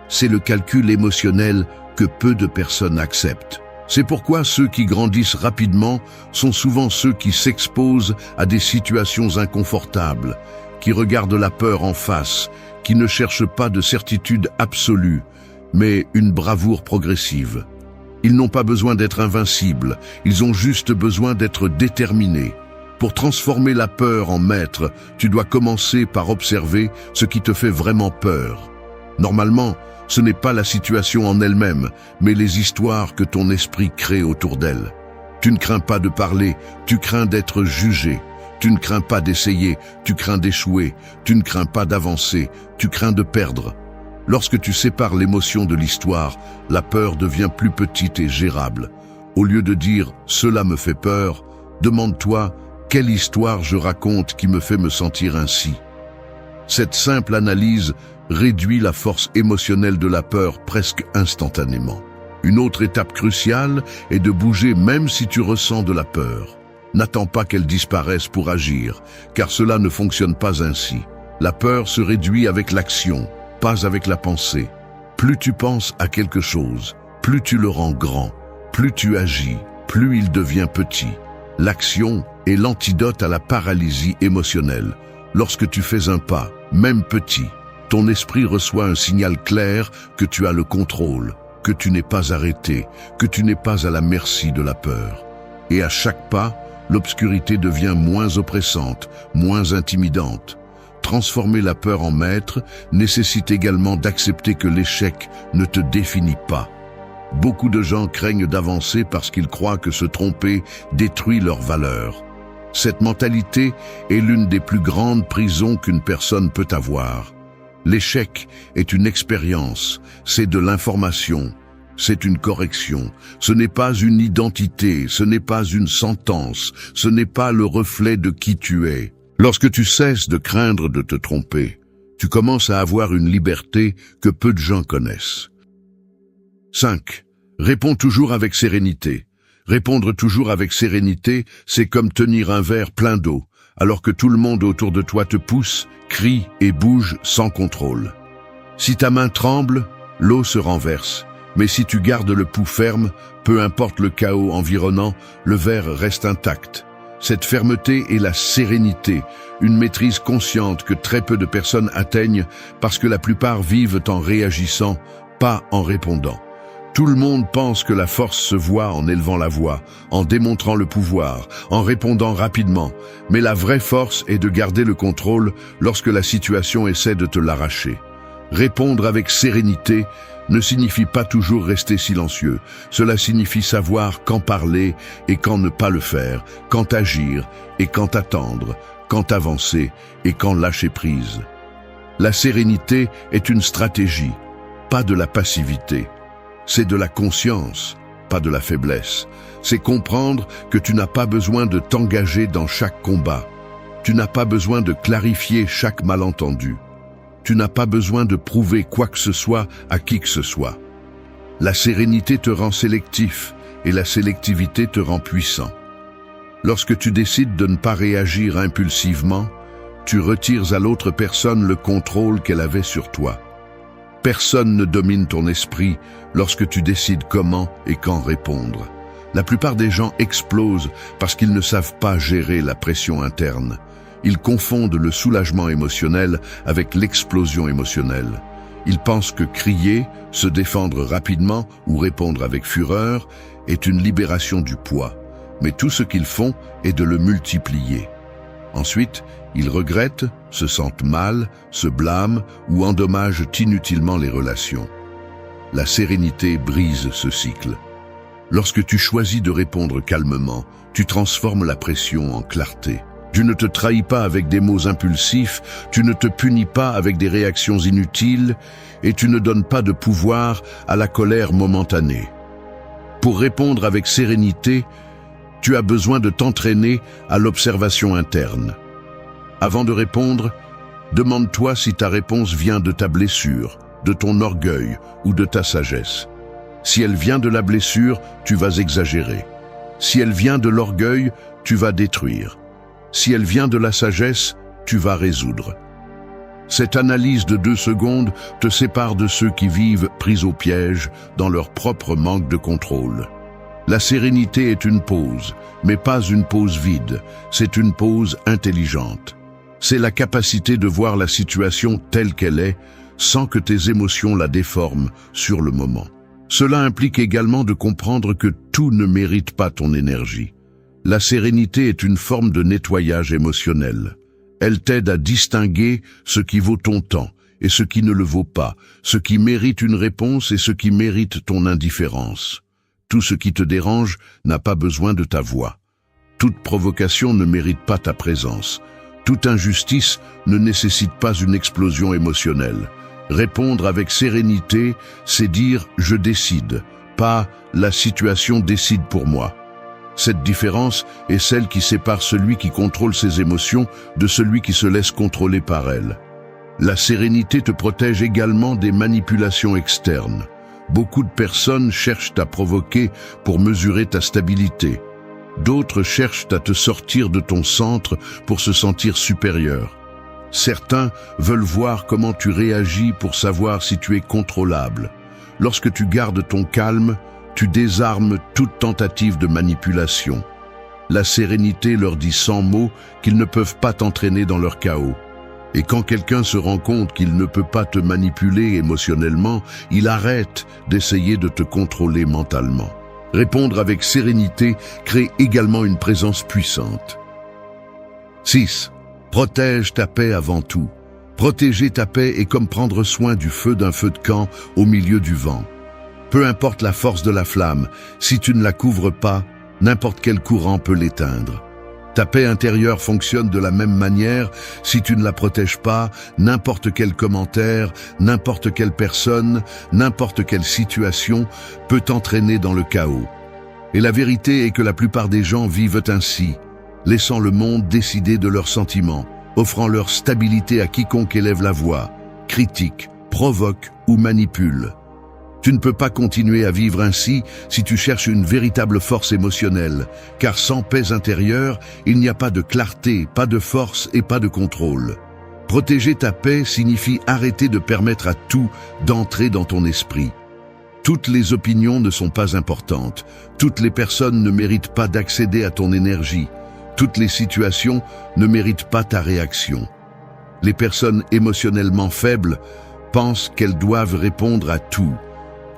C'est le calcul émotionnel que peu de personnes acceptent. C'est pourquoi ceux qui grandissent rapidement sont souvent ceux qui s'exposent à des situations inconfortables, qui regardent la peur en face, qui ne cherchent pas de certitude absolue, mais une bravoure progressive. Ils n'ont pas besoin d'être invincibles, ils ont juste besoin d'être déterminés. Pour transformer la peur en maître, tu dois commencer par observer ce qui te fait vraiment peur. Normalement, ce n'est pas la situation en elle-même, mais les histoires que ton esprit crée autour d'elle. Tu ne crains pas de parler, tu crains d'être jugé. Tu ne crains pas d'essayer, tu crains d'échouer. Tu ne crains pas d'avancer, tu crains de perdre. Lorsque tu sépares l'émotion de l'histoire, la peur devient plus petite et gérable. Au lieu de dire « cela me fait peur », demande-toi « quelle histoire je raconte qui me fait me sentir ainsi ?» Cette simple analyse réduit la force émotionnelle de la peur presque instantanément. Une autre étape cruciale est de bouger même si tu ressens de la peur. N'attends pas qu'elle disparaisse pour agir, car cela ne fonctionne pas ainsi. La peur se réduit avec l'action, pas avec la pensée. Plus tu penses à quelque chose, plus tu le rends grand, plus tu agis, plus il devient petit. L'action est l'antidote à la paralysie émotionnelle. Lorsque tu fais un pas, même petit, ton esprit reçoit un signal clair que tu as le contrôle, que tu n'es pas arrêté, que tu n'es pas à la merci de la peur. Et à chaque pas, l'obscurité devient moins oppressante, moins intimidante. Transformer la peur en maître nécessite également d'accepter que l'échec ne te définit pas. Beaucoup de gens craignent d'avancer parce qu'ils croient que se tromper détruit leur valeur. Cette mentalité est l'une des plus grandes prisons qu'une personne peut avoir. L'échec est une expérience, c'est de l'information, c'est une correction. Ce n'est pas une identité, ce n'est pas une sentence, ce n'est pas le reflet de qui tu es. Lorsque tu cesses de craindre de te tromper, tu commences à avoir une liberté que peu de gens connaissent. 5. Réponds toujours avec sérénité. Répondre toujours avec sérénité, c'est comme tenir un verre plein d'eau, alors que tout le monde autour de toi te pousse, crie et bouge sans contrôle. Si ta main tremble, l'eau se renverse. Mais si tu gardes le pouls ferme, peu importe le chaos environnant, le verre reste intact. Cette fermeté est la sérénité, une maîtrise consciente que très peu de personnes atteignent parce que la plupart vivent en réagissant, pas en répondant. Tout le monde pense que la force se voit en élevant la voix, en démontrant le pouvoir, en répondant rapidement. Mais la vraie force est de garder le contrôle lorsque la situation essaie de te l'arracher. Répondre avec sérénité ne signifie pas toujours rester silencieux. Cela signifie savoir quand parler et quand ne pas le faire, quand agir et quand attendre, quand avancer et quand lâcher prise. La sérénité est une stratégie, pas de la passivité. C'est de la conscience, pas de la faiblesse. C'est comprendre que tu n'as pas besoin de t'engager dans chaque combat. Tu n'as pas besoin de clarifier chaque malentendu. Tu n'as pas besoin de prouver quoi que ce soit à qui que ce soit. La sérénité te rend sélectif et la sélectivité te rend puissant. Lorsque tu décides de ne pas réagir impulsivement, tu retires à l'autre personne le contrôle qu'elle avait sur toi. Personne ne domine ton esprit lorsque tu décides comment et quand répondre. La plupart des gens explosent parce qu'ils ne savent pas gérer la pression interne. Ils confondent le soulagement émotionnel avec l'explosion émotionnelle. Ils pensent que crier, se défendre rapidement ou répondre avec fureur est une libération du poids. Mais tout ce qu'ils font est de le multiplier. Ensuite, ils regrettent, se sentent mal, se blâment ou endommagent inutilement les relations. La sérénité brise ce cycle. Lorsque tu choisis de répondre calmement, tu transformes la pression en clarté. Tu ne te trahis pas avec des mots impulsifs, tu ne te punis pas avec des réactions inutiles, et tu ne donnes pas de pouvoir à la colère momentanée. Pour répondre avec sérénité, tu as besoin de t'entraîner à l'observation interne. Avant de répondre, demande-toi si ta réponse vient de ta blessure, de ton orgueil ou de ta sagesse. Si elle vient de la blessure, tu vas exagérer. Si elle vient de l'orgueil, tu vas détruire. Si elle vient de la sagesse, tu vas résoudre. Cette analyse de 2 secondes te sépare de ceux qui vivent pris au piège dans leur propre manque de contrôle. La sérénité est une pause, mais pas une pause vide, c'est une pause intelligente. C'est la capacité de voir la situation telle qu'elle est, sans que tes émotions la déforment sur le moment. Cela implique également de comprendre que tout ne mérite pas ton énergie. La sérénité est une forme de nettoyage émotionnel. Elle t'aide à distinguer ce qui vaut ton temps et ce qui ne le vaut pas, ce qui mérite une réponse et ce qui mérite ton indifférence. Tout ce qui te dérange n'a pas besoin de ta voix. Toute provocation ne mérite pas ta présence. Toute injustice ne nécessite pas une explosion émotionnelle. Répondre avec sérénité, c'est dire « je décide », pas « la situation décide pour moi ». Cette différence est celle qui sépare celui qui contrôle ses émotions de celui qui se laisse contrôler par elles. La sérénité te protège également des manipulations externes. Beaucoup de personnes cherchent à provoquer pour mesurer ta stabilité. D'autres cherchent à te sortir de ton centre pour se sentir supérieur. Certains veulent voir comment tu réagis pour savoir si tu es contrôlable. Lorsque tu gardes ton calme, tu désarmes toute tentative de manipulation. La sérénité leur dit sans mots qu'ils ne peuvent pas t'entraîner dans leur chaos. Et quand quelqu'un se rend compte qu'il ne peut pas te manipuler émotionnellement, il arrête d'essayer de te contrôler mentalement. Répondre avec sérénité crée également une présence puissante. 6. Protège ta paix avant tout. Protéger ta paix est comme prendre soin du feu d'un feu de camp au milieu du vent. Peu importe la force de la flamme, si tu ne la couvres pas, n'importe quel courant peut l'éteindre. Ta paix intérieure fonctionne de la même manière, si tu ne la protèges pas, n'importe quel commentaire, n'importe quelle personne, n'importe quelle situation peut t'entraîner dans le chaos. Et la vérité est que la plupart des gens vivent ainsi, laissant le monde décider de leurs sentiments, offrant leur stabilité à quiconque élève la voix, critique, provoque ou manipule. Tu ne peux pas continuer à vivre ainsi si tu cherches une véritable force émotionnelle, car sans paix intérieure, il n'y a pas de clarté, pas de force et pas de contrôle. Protéger ta paix signifie arrêter de permettre à tout d'entrer dans ton esprit. Toutes les opinions ne sont pas importantes, toutes les personnes ne méritent pas d'accéder à ton énergie, toutes les situations ne méritent pas ta réaction. Les personnes émotionnellement faibles pensent qu'elles doivent répondre à tout,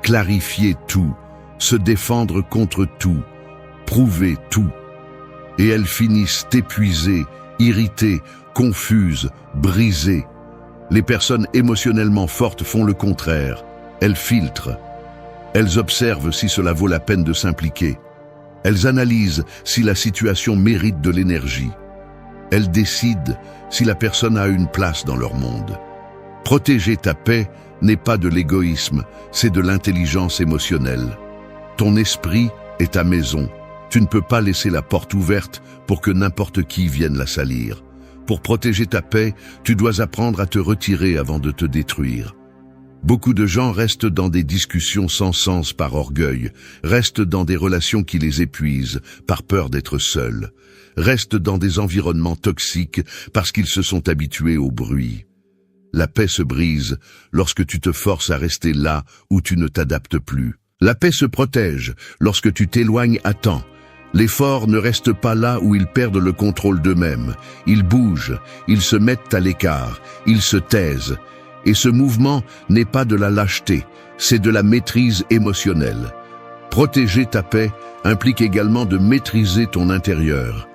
clarifier tout, se défendre contre tout, prouver tout. Et elles finissent épuisées, irritées, confuses, brisées. Les personnes émotionnellement fortes font le contraire. Elles filtrent. Elles observent si cela vaut la peine de s'impliquer. Elles analysent si la situation mérite de l'énergie. Elles décident si la personne a une place dans leur monde. Protéger ta paix n'est pas de l'égoïsme, c'est de l'intelligence émotionnelle. Ton esprit est ta maison. Tu ne peux pas laisser la porte ouverte pour que n'importe qui vienne la salir. Pour protéger ta paix, tu dois apprendre à te retirer avant de te détruire. Beaucoup de gens restent dans des discussions sans sens par orgueil, restent dans des relations qui les épuisent par peur d'être seuls, restent dans des environnements toxiques parce qu'ils se sont habitués au bruit. La paix se brise lorsque tu te forces à rester là où tu ne t'adaptes plus. La paix se protège lorsque tu t'éloignes à temps. Les forts ne restent pas là où ils perdent le contrôle d'eux-mêmes. Ils bougent, ils se mettent à l'écart, ils se taisent. Et ce mouvement n'est pas de la lâcheté, c'est de la maîtrise émotionnelle. Protéger ta paix implique également de maîtriser ton intérieur.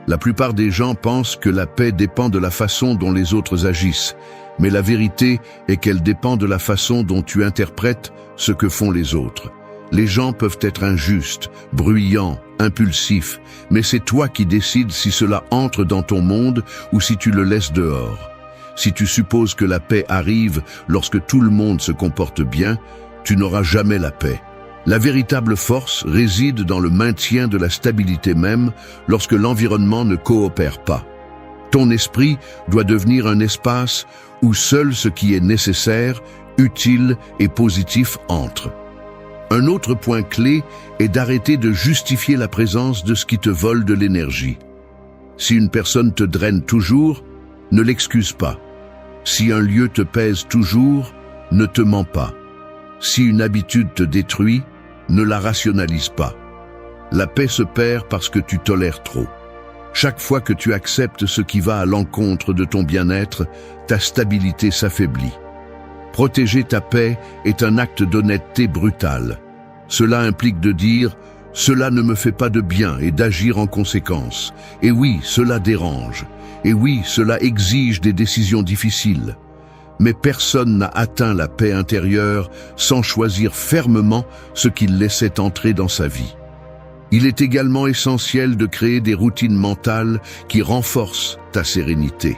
La plupart des gens pensent que la paix dépend de la façon dont les autres agissent, mais la vérité est qu'elle dépend de la façon dont tu interprètes ce que font les autres. Les gens peuvent être injustes, bruyants, impulsifs, mais c'est toi qui décides si cela entre dans ton monde ou si tu le laisses dehors. Si tu supposes que la paix arrive lorsque tout le monde se comporte bien, tu n'auras jamais la paix. La véritable force réside dans le maintien de la stabilité même lorsque l'environnement ne coopère pas. Ton esprit doit devenir un espace où seul ce qui est nécessaire, utile et positif entre. Un autre point clé est d'arrêter de justifier la présence de ce qui te vole de l'énergie. Si une personne te draine toujours, ne l'excuse pas. Si un lieu te pèse toujours, ne te mens pas. Si une habitude te détruit, ne la rationalise pas. La paix se perd parce que tu tolères trop. Chaque fois que tu acceptes ce qui va à l'encontre de ton bien-être, ta stabilité s'affaiblit. Protéger ta paix est un acte d'honnêteté brutale. Cela implique de dire « cela ne me fait pas de bien » et d'agir en conséquence. Et oui, cela dérange. Et oui, cela exige des décisions difficiles. Mais personne n'a atteint la paix intérieure sans choisir fermement ce qu'il laissait entrer dans sa vie. Il est également essentiel de créer des routines mentales qui renforcent ta sérénité.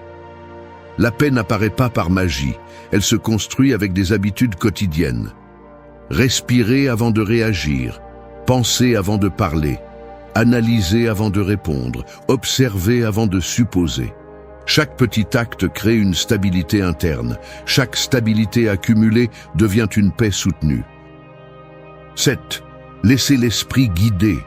La paix n'apparaît pas par magie, elle se construit avec des habitudes quotidiennes. Respirer avant de réagir, penser avant de parler, analyser avant de répondre, observer avant de supposer. Chaque petit acte crée une stabilité interne. Chaque stabilité accumulée devient une paix soutenue. 7. Laissez l'esprit guider.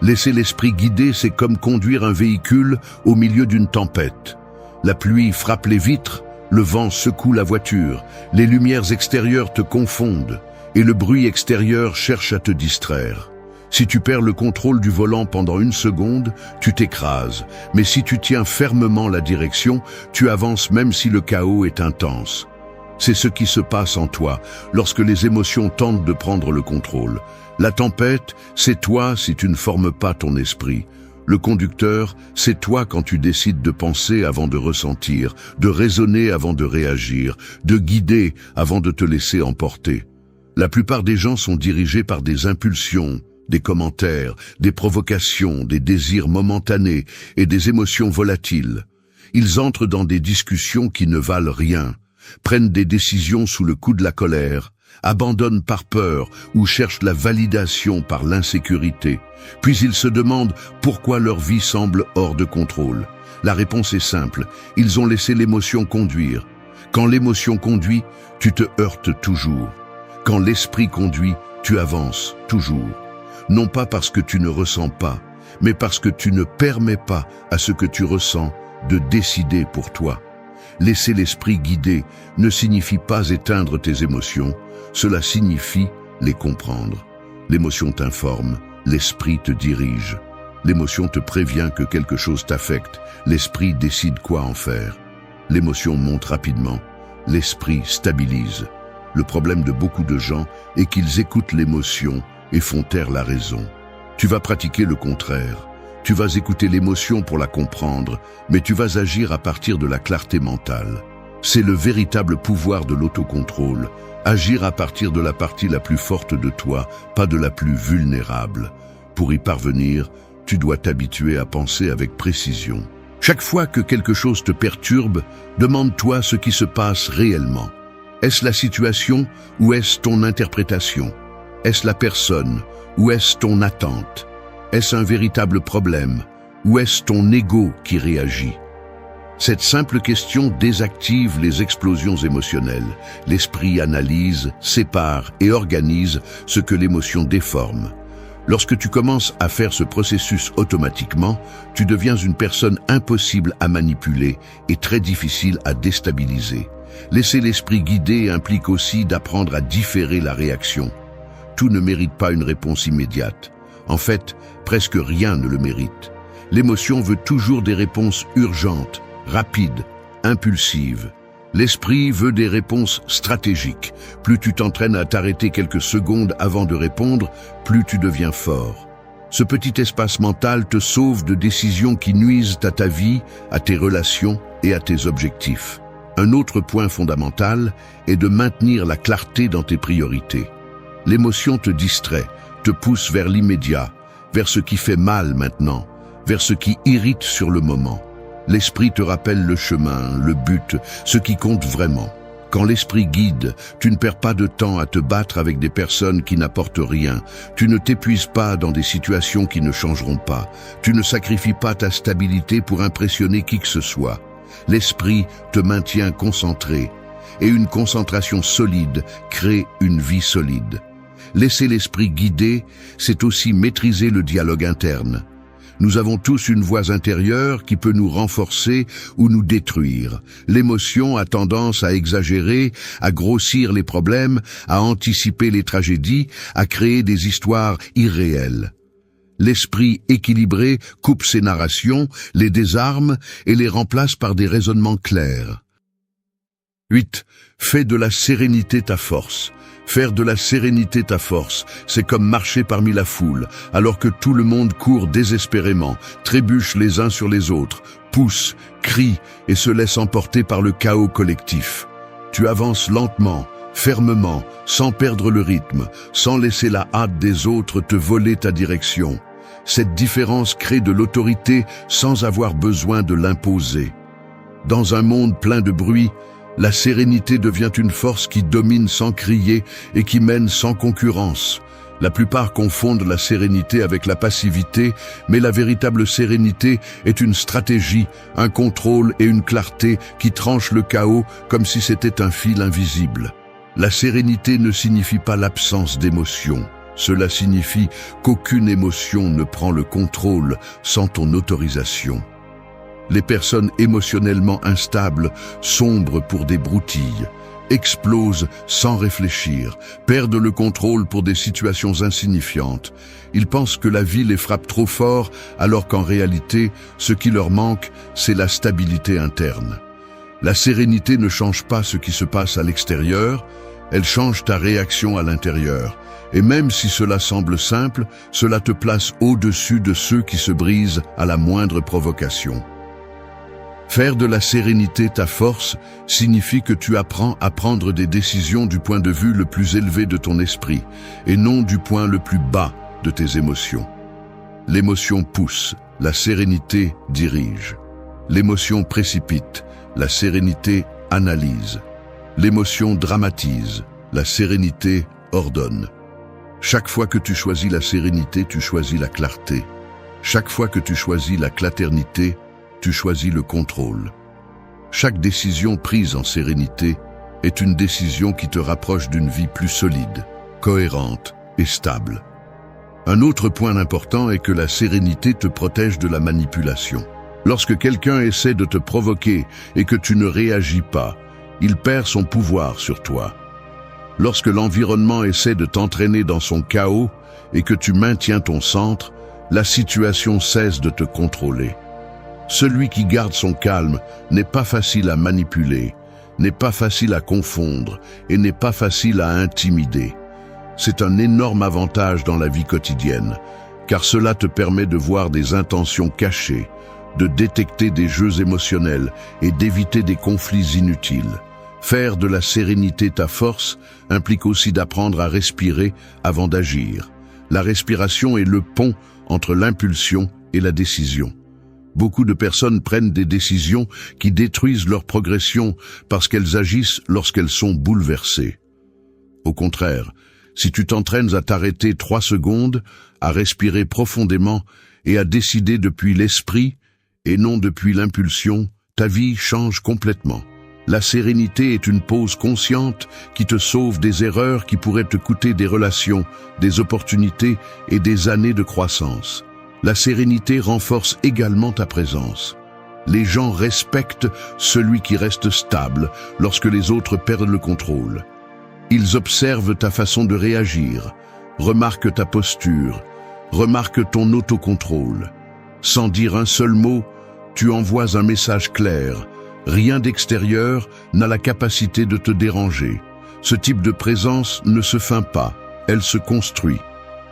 Laisser l'esprit guider, c'est comme conduire un véhicule au milieu d'une tempête. La pluie frappe les vitres, le vent secoue la voiture, les lumières extérieures te confondent et le bruit extérieur cherche à te distraire. Si tu perds le contrôle du volant pendant une seconde, tu t'écrases. Mais si tu tiens fermement la direction, tu avances même si le chaos est intense. C'est ce qui se passe en toi lorsque les émotions tentent de prendre le contrôle. La tempête, c'est toi si tu ne formes pas ton esprit. Le conducteur, c'est toi quand tu décides de penser avant de ressentir, de raisonner avant de réagir, de guider avant de te laisser emporter. La plupart des gens sont dirigés par des impulsions, des commentaires, des provocations, des désirs momentanés et des émotions volatiles. Ils entrent dans des discussions qui ne valent rien, prennent des décisions sous le coup de la colère, abandonnent par peur ou cherchent la validation par l'insécurité. Puis ils se demandent pourquoi leur vie semble hors de contrôle. La réponse est simple, ils ont laissé l'émotion conduire. Quand l'émotion conduit, tu te heurtes toujours. Quand l'esprit conduit, tu avances toujours. Non pas parce que tu ne ressens pas, mais parce que tu ne permets pas à ce que tu ressens de décider pour toi. Laisser l'esprit guider ne signifie pas éteindre tes émotions, cela signifie les comprendre. L'émotion t'informe, l'esprit te dirige. L'émotion te prévient que quelque chose t'affecte, l'esprit décide quoi en faire. L'émotion monte rapidement, l'esprit stabilise. Le problème de beaucoup de gens est qu'ils écoutent l'émotion et font taire la raison. Tu vas pratiquer le contraire. Tu vas écouter l'émotion pour la comprendre, mais tu vas agir à partir de la clarté mentale. C'est le véritable pouvoir de l'autocontrôle. Agir à partir de la partie la plus forte de toi, pas de la plus vulnérable. Pour y parvenir, tu dois t'habituer à penser avec précision. Chaque fois que quelque chose te perturbe, demande-toi ce qui se passe réellement. Est-ce la situation ou est-ce ton interprétation? Est-ce la personne ou est-ce ton attente? Est-ce un véritable problème ou est-ce ton ego qui réagit? Cette simple question désactive les explosions émotionnelles. L'esprit analyse, sépare et organise ce que l'émotion déforme. Lorsque tu commences à faire ce processus automatiquement, tu deviens une personne impossible à manipuler et très difficile à déstabiliser. Laisser l'esprit guider implique aussi d'apprendre à différer la réaction. Tout ne mérite pas une réponse immédiate. En fait, presque rien ne le mérite. L'émotion veut toujours des réponses urgentes, rapides, impulsives. L'esprit veut des réponses stratégiques. Plus tu t'entraînes à t'arrêter quelques secondes avant de répondre, plus tu deviens fort. Ce petit espace mental te sauve de décisions qui nuisent à ta vie, à tes relations et à tes objectifs. Un autre point fondamental est de maintenir la clarté dans tes priorités. L'émotion te distrait, te pousse vers l'immédiat, vers ce qui fait mal maintenant, vers ce qui irrite sur le moment. L'esprit te rappelle le chemin, le but, ce qui compte vraiment. Quand l'esprit guide, tu ne perds pas de temps à te battre avec des personnes qui n'apportent rien. Tu ne t'épuises pas dans des situations qui ne changeront pas. Tu ne sacrifies pas ta stabilité pour impressionner qui que ce soit. L'esprit te maintient concentré. Et une concentration solide crée une vie solide. Laisser l'esprit guider, c'est aussi maîtriser le dialogue interne. Nous avons tous une voix intérieure qui peut nous renforcer ou nous détruire. L'émotion a tendance à exagérer, à grossir les problèmes, à anticiper les tragédies, à créer des histoires irréelles. L'esprit équilibré coupe ces narrations, les désarme et les remplace par des raisonnements clairs. 8. Fais de la sérénité ta force. Faire de la sérénité ta force, c'est comme marcher parmi la foule, alors que tout le monde court désespérément, trébuche les uns sur les autres, pousse, crie et se laisse emporter par le chaos collectif. Tu avances lentement, fermement, sans perdre le rythme, sans laisser la hâte des autres te voler ta direction. Cette différence crée de l'autorité sans avoir besoin de l'imposer. Dans un monde plein de bruit, la sérénité devient une force qui domine sans crier et qui mène sans concurrence. La plupart confondent la sérénité avec la passivité, mais la véritable sérénité est une stratégie, un contrôle et une clarté qui tranchent le chaos comme si c'était un fil invisible. La sérénité ne signifie pas l'absence d'émotion. Cela signifie qu'aucune émotion ne prend le contrôle sans ton autorisation. Les personnes émotionnellement instables sombrent pour des broutilles, explosent sans réfléchir, perdent le contrôle pour des situations insignifiantes. Ils pensent que la vie les frappe trop fort, alors qu'en réalité, ce qui leur manque, c'est la stabilité interne. La sérénité ne change pas ce qui se passe à l'extérieur, elle change ta réaction à l'intérieur. Et même si cela semble simple, cela te place au-dessus de ceux qui se brisent à la moindre provocation. Faire de la sérénité ta force signifie que tu apprends à prendre des décisions du point de vue le plus élevé de ton esprit et non du point le plus bas de tes émotions. L'émotion pousse, la sérénité dirige. L'émotion précipite, la sérénité analyse. L'émotion dramatise, la sérénité ordonne. Chaque fois que tu choisis la sérénité, tu choisis la clarté. Chaque fois que tu choisis la clarté, tu choisis le contrôle. Chaque décision prise en sérénité est une décision qui te rapproche d'une vie plus solide, cohérente et stable. Un autre point important est que la sérénité te protège de la manipulation. Lorsque quelqu'un essaie de te provoquer et que tu ne réagis pas, il perd son pouvoir sur toi. Lorsque l'environnement essaie de t'entraîner dans son chaos et que tu maintiens ton centre, la situation cesse de te contrôler. Celui qui garde son calme n'est pas facile à manipuler, n'est pas facile à confondre et n'est pas facile à intimider. C'est un énorme avantage dans la vie quotidienne, car cela te permet de voir des intentions cachées, de détecter des jeux émotionnels et d'éviter des conflits inutiles. Faire de la sérénité ta force implique aussi d'apprendre à respirer avant d'agir. La respiration est le pont entre l'impulsion et la décision. Beaucoup de personnes prennent des décisions qui détruisent leur progression parce qu'elles agissent lorsqu'elles sont bouleversées. Au contraire, si tu t'entraînes à t'arrêter 3 secondes, à respirer profondément et à décider depuis l'esprit et non depuis l'impulsion, ta vie change complètement. La sérénité est une pause consciente qui te sauve des erreurs qui pourraient te coûter des relations, des opportunités et des années de croissance. La sérénité renforce également ta présence. Les gens respectent celui qui reste stable lorsque les autres perdent le contrôle. Ils observent ta façon de réagir, remarquent ta posture, remarquent ton autocontrôle. Sans dire un seul mot, tu envoies un message clair. Rien d'extérieur n'a la capacité de te déranger. Ce type de présence ne se feint pas, elle se construit.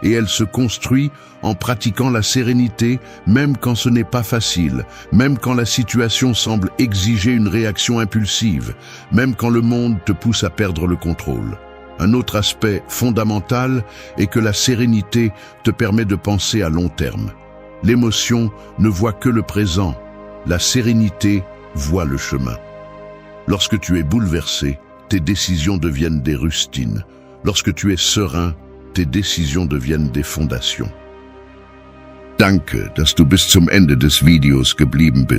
Et elle se construit en pratiquant la sérénité, même quand ce n'est pas facile, même quand la situation semble exiger une réaction impulsive, même quand le monde te pousse à perdre le contrôle. Un autre aspect fondamental est que la sérénité te permet de penser à long terme. L'émotion ne voit que le présent, la sérénité voit le chemin. Lorsque tu es bouleversé, tes décisions deviennent des rustines. Lorsque tu es serein, tes décisions deviennent des fondations. Danke, dass du bis zum Ende des Videos geblieben bist.